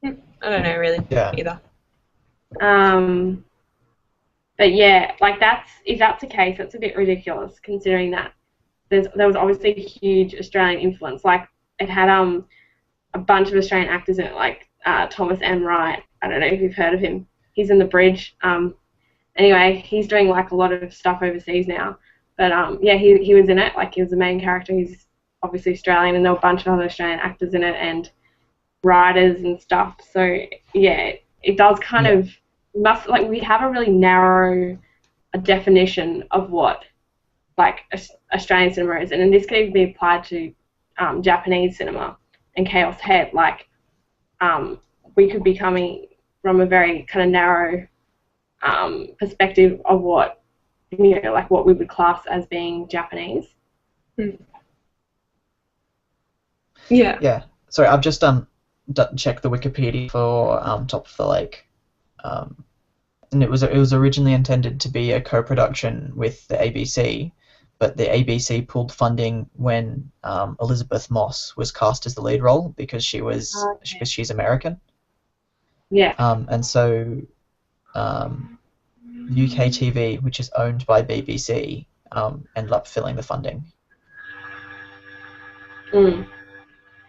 I don't know really either. But yeah, like if that's the case, that's a bit ridiculous considering that there was obviously a huge Australian influence. Like it had a bunch of Australian actors in it, like Thomas M. Wright. I don't know if you've heard of him. He's in The Bridge. Anyway, he's doing like a lot of stuff overseas now. But yeah, he was in it. Like he was the main character. He's obviously Australian, and there were a bunch of other Australian actors in it and writers and stuff. So yeah, it does kind of we have a really narrow definition of what like Australian cinema is, and this could even be applied to Japanese cinema and Chaos Head. Like we could be coming from a very kind of narrow perspective of what like what we would class as being Japanese. Yeah. Yeah. Sorry, I've just checked the Wikipedia for Top of the Lake, and it was originally intended to be a co-production with the ABC, but the ABC pulled funding when Elizabeth Moss was cast as the lead role because she's American. Yeah. And so UK TV, which is owned by BBC, ended up filling the funding.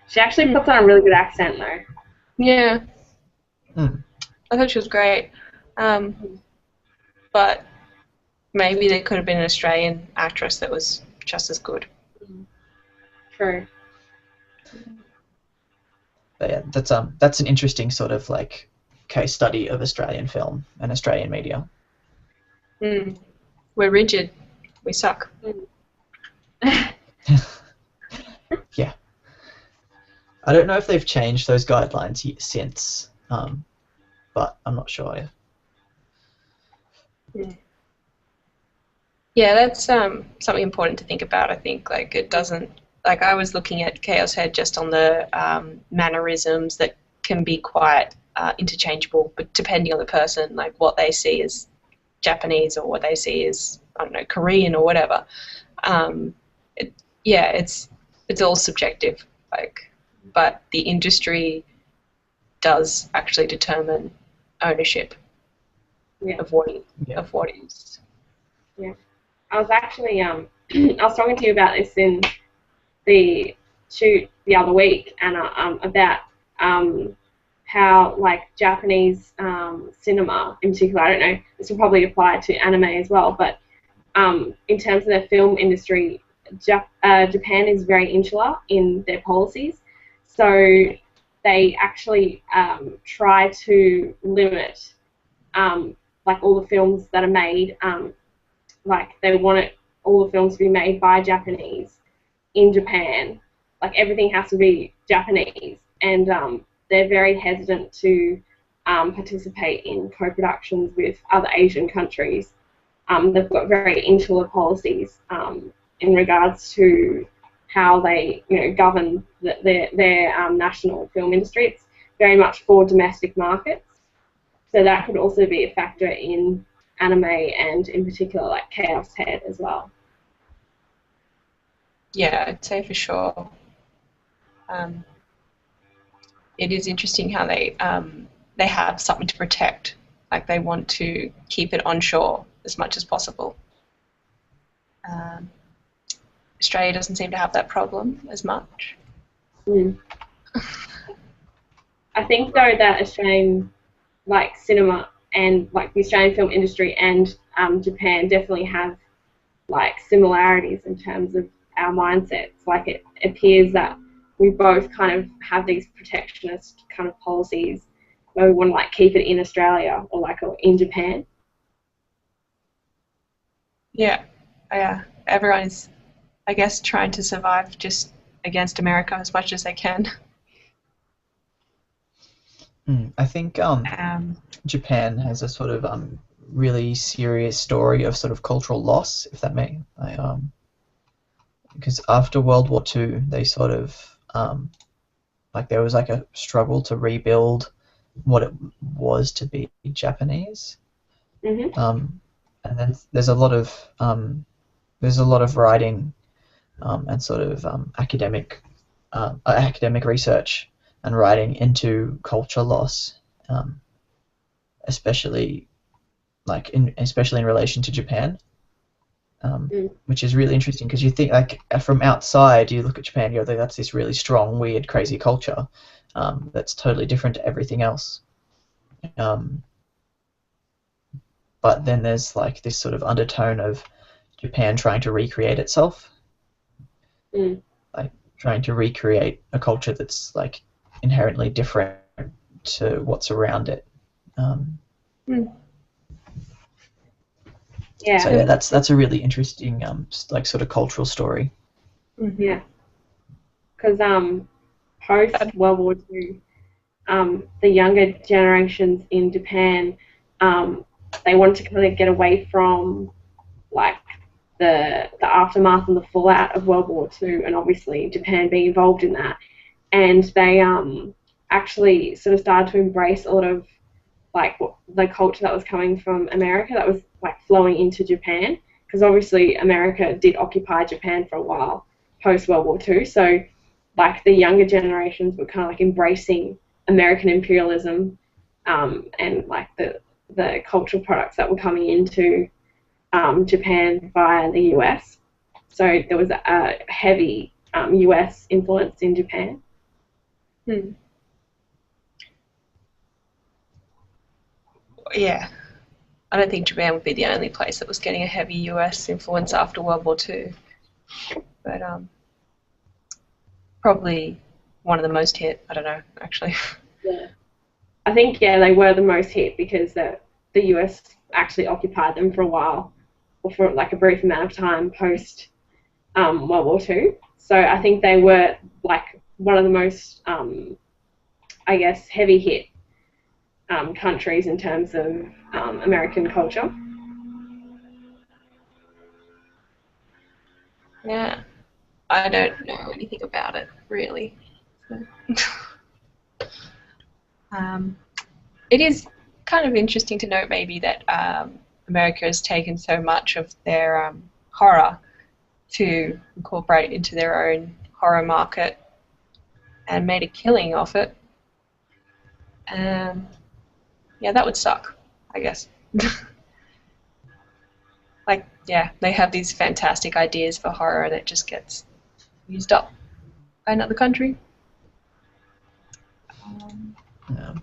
She actually puts on a really good accent, though. Yeah. I thought she was great. But maybe there could have been an Australian actress that was just as good. True. But yeah, that's an interesting sort of like case study of Australian film and Australian media. We're rigid. We suck. Yeah. I don't know if they've changed those guidelines since, but I'm not sure. Yeah, that's something important to think about. I think like it doesn't like I was looking at Chaos Head just on the mannerisms that can be quite interchangeable, but depending on the person, like what they see as Japanese or what they see as I don't know Korean or whatever. It's all subjective. Like, but the industry does actually determine ownership of what is. Yeah, I was actually I was talking to you about this in the shoot the other week, and about how like Japanese cinema in particular. I don't know. This will probably apply to anime as well, but in terms of the film industry, Japan is very insular in their policies, so they actually try to limit like all the films that are made. Like they want all the films to be made by Japanese in Japan. Like everything has to be Japanese, and they're very hesitant to participate in co-productions with other Asian countries. They've got very insular policies in regards to how they, govern their national film industry. It's very much for domestic markets. So that could also be a factor in anime and in particular like Chaos Head as well. Yeah, I'd say for sure. It is interesting how they have something to protect. Like they want to keep it onshore as much as possible. Australia doesn't seem to have that problem as much. I think though that Australian like cinema and like the Australian film industry and Japan definitely have like similarities in terms of our mindsets. Like it appears that we both kind of have these protectionist kind of policies where we want to like keep it in Australia or like in Japan. Yeah, everyone is, I guess, trying to survive just against America as much as they can. I think Japan has a sort of really serious story of sort of cultural loss, if that may. Because after World War II, they sort of like there was like a struggle to rebuild what it was to be Japanese. And then there's a lot of writing and sort of academic research and writing into culture loss, especially like especially in relation to Japan, Mm. which is really interesting because you think like from outside you look at Japan, you go, that's this really strong, weird, crazy culture that's totally different to everything else. Um, but then there's like this sort of undertone of Japan trying to recreate itself, Mm. like trying to recreate a culture that's like inherently different to what's around it. Um, Mm. Yeah. so yeah, that's a really interesting like sort of cultural story. Mhm. Yeah. Because post World War II, the younger generations in Japan, they wanted to kind of get away from like the aftermath and the fallout of World War II, and obviously Japan being involved in that, and they actually sort of started to embrace a lot of like the culture that was coming from America that was like flowing into Japan, because obviously America did occupy Japan for a while post World War II, so like the younger generations were kind of like embracing American imperialism, and like the cultural products that were coming into Japan via the US. So there was a heavy US influence in Japan. Hmm. Yeah. I don't think Japan would be the only place that was getting a heavy US influence after World War II, but probably one of the most hit. I don't know, actually. Yeah. I think they were the most hit because the US actually occupied them for a while, or for like a brief amount of time post World War II. So I think they were like one of the most, I guess, heavy hit countries in terms of American culture. Yeah. I don't know anything about it, really. um, it is kind of interesting to note, maybe, that America has taken so much of their horror to incorporate into their own horror market and made a killing off it. Yeah, that would suck, I guess. Like, yeah, they have these fantastic ideas for horror and it just gets used up by another country. Yeah.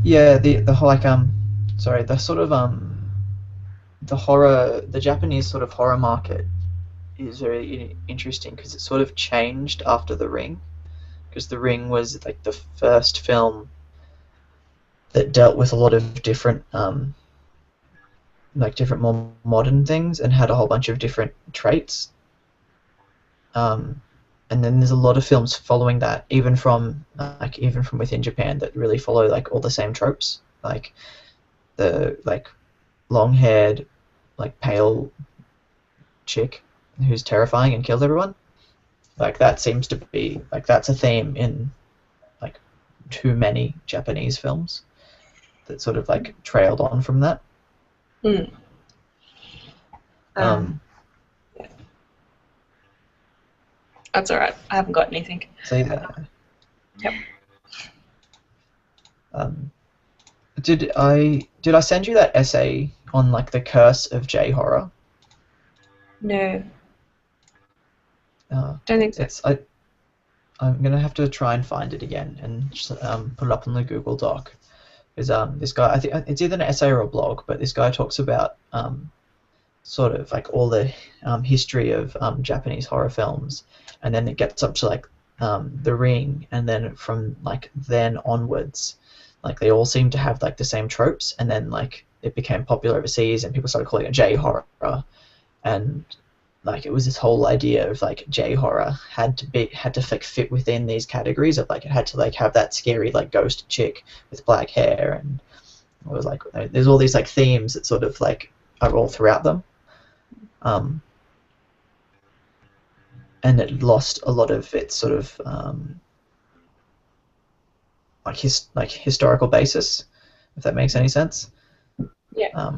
Yeah, the whole like sorry, the sort of the Japanese sort of horror market is very interesting because it sort of changed after The Ring, because The Ring was like the first film that dealt with a lot of different like different more modern things and had a whole bunch of different traits. Um, and then there's a lot of films following that, even from within Japan, that really follow like all the same tropes, like the like long-haired, like pale chick who's terrifying and kills everyone. Like that seems to be like that's a theme in like too many Japanese films that sort of like trailed on from that. Mm. Um, That's alright. I haven't got anything. so yeah. Yep. Did I send you that essay on like the curse of J horror? No, Uh, don't think so. I'm gonna have to try and find it again and just, put it up on the Google Doc. Because this guy, I think it's either an essay or a blog, but this guy talks about sort of like all the history of Japanese horror films, and then it gets up to like The Ring, and then from like then onwards, like they all seem to have like the same tropes, and then like it became popular overseas, and people started calling it J horror, and like it was this whole idea of like J horror had to like fit within these categories of like it had to like have that scary like ghost chick with black hair, and it was like there's all these like themes that sort of like are all throughout them, and it lost a lot of its sort of like historical basis, if that makes any sense. Yeah.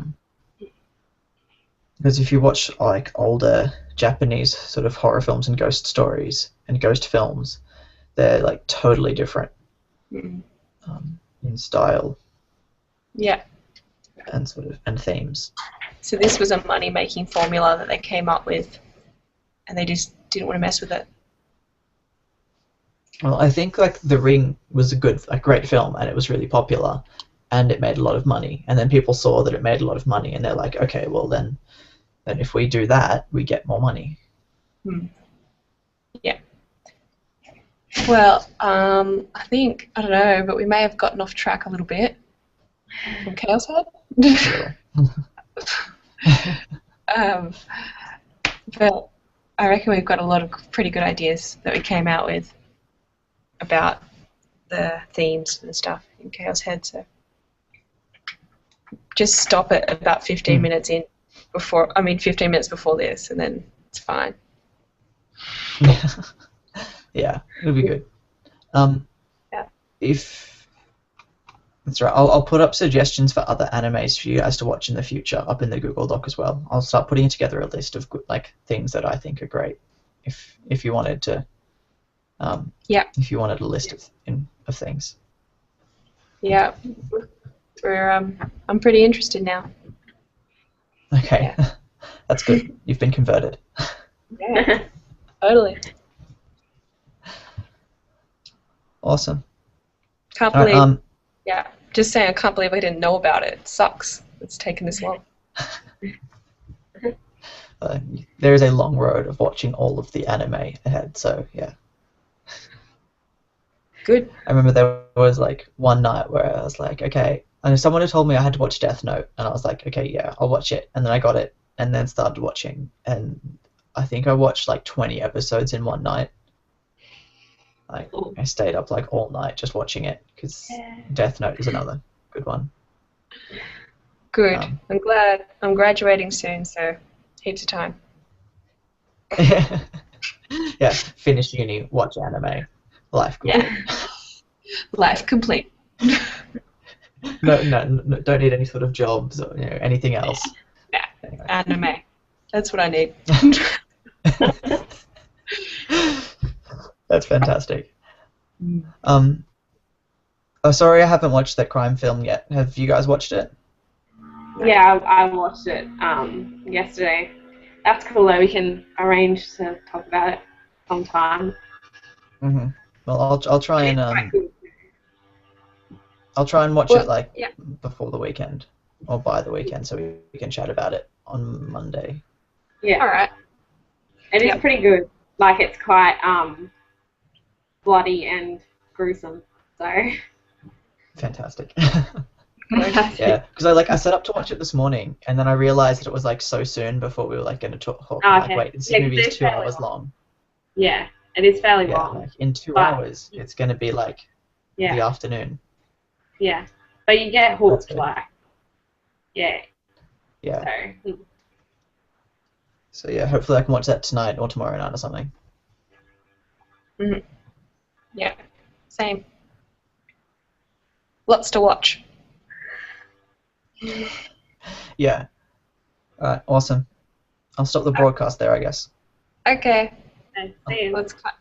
Because if you watch like older Japanese sort of horror films and ghost stories and ghost films, they're like totally different. Mm. in style Yeah. and themes. So this was a money-making formula that they came up with, and they just didn't want to mess with it. Well, I think like The Ring was a great film, and it was really popular, and it made a lot of money. And then people saw that it made a lot of money, and they're like, okay, well then if we do that, we get more money. Yeah. Well, I think, I don't know, but we may have gotten off track a little bit from Chaos Head. But I reckon we've got a lot of pretty good ideas that we came out with about the themes and stuff in Chaos Head. So just stop it about 15 minutes in 15 minutes before this, and then it's fine. Yeah, it'll be good. Yeah. If that's right, I'll put up suggestions for other animes for you guys to watch in the future up in the Google Doc as well. I'll start putting together a list of like things that I think are great. If you wanted to, if you wanted a list of things. Yeah, I'm pretty interested now. Okay, Yeah. That's good. You've been converted. Yeah, totally. Awesome. Can't All right, believe. Yeah, just saying, I can't believe I didn't know about it. It sucks. It's taken this long. there is a long road of watching all of the anime ahead, so yeah. Good. I remember there was like one night where I was like, okay, and someone had told me I had to watch Death Note, and I was like, okay, yeah, I'll watch it, and then I got it, and then started watching, and I think I watched like 20 episodes in one night. Like I stayed up like all night just watching it because Death Note is another good one. Good. I'm glad. I'm graduating soon, so heaps of time. Yeah, finish uni, watch anime, life complete. Yeah. Life complete. No, don't need any sort of jobs or anything else. Yeah. Anyway. Anime. That's what I need. That's fantastic. Oh, sorry, I haven't watched that crime film yet. Have you guys watched it? Yeah, I watched it yesterday. That's cool though. We can arrange to talk about it sometime. Mhm. Well, I'll try and watch it like before the weekend or by the weekend, so we can chat about it on Monday. Yeah. All right. It is pretty good. Like it's quite bloody and gruesome. So. Fantastic. Fantastic. Yeah, because I set up to watch it this morning, and then I realized that it was like so soon before we were like going to talk. Oh, like, okay. wait, this movie is 2 hours long. Yeah, it is fairly Yeah, long. like in 2 hours, it's going to be like the afternoon. Yeah, but you get hooked, like. Yeah. Yeah. So yeah, hopefully I can watch that tonight or tomorrow night or something. Mm-hmm. Yeah. Same. Lots to watch. Yeah. Alright, awesome. I'll stop the broadcast there, I guess. Okay. See you. Let's cut.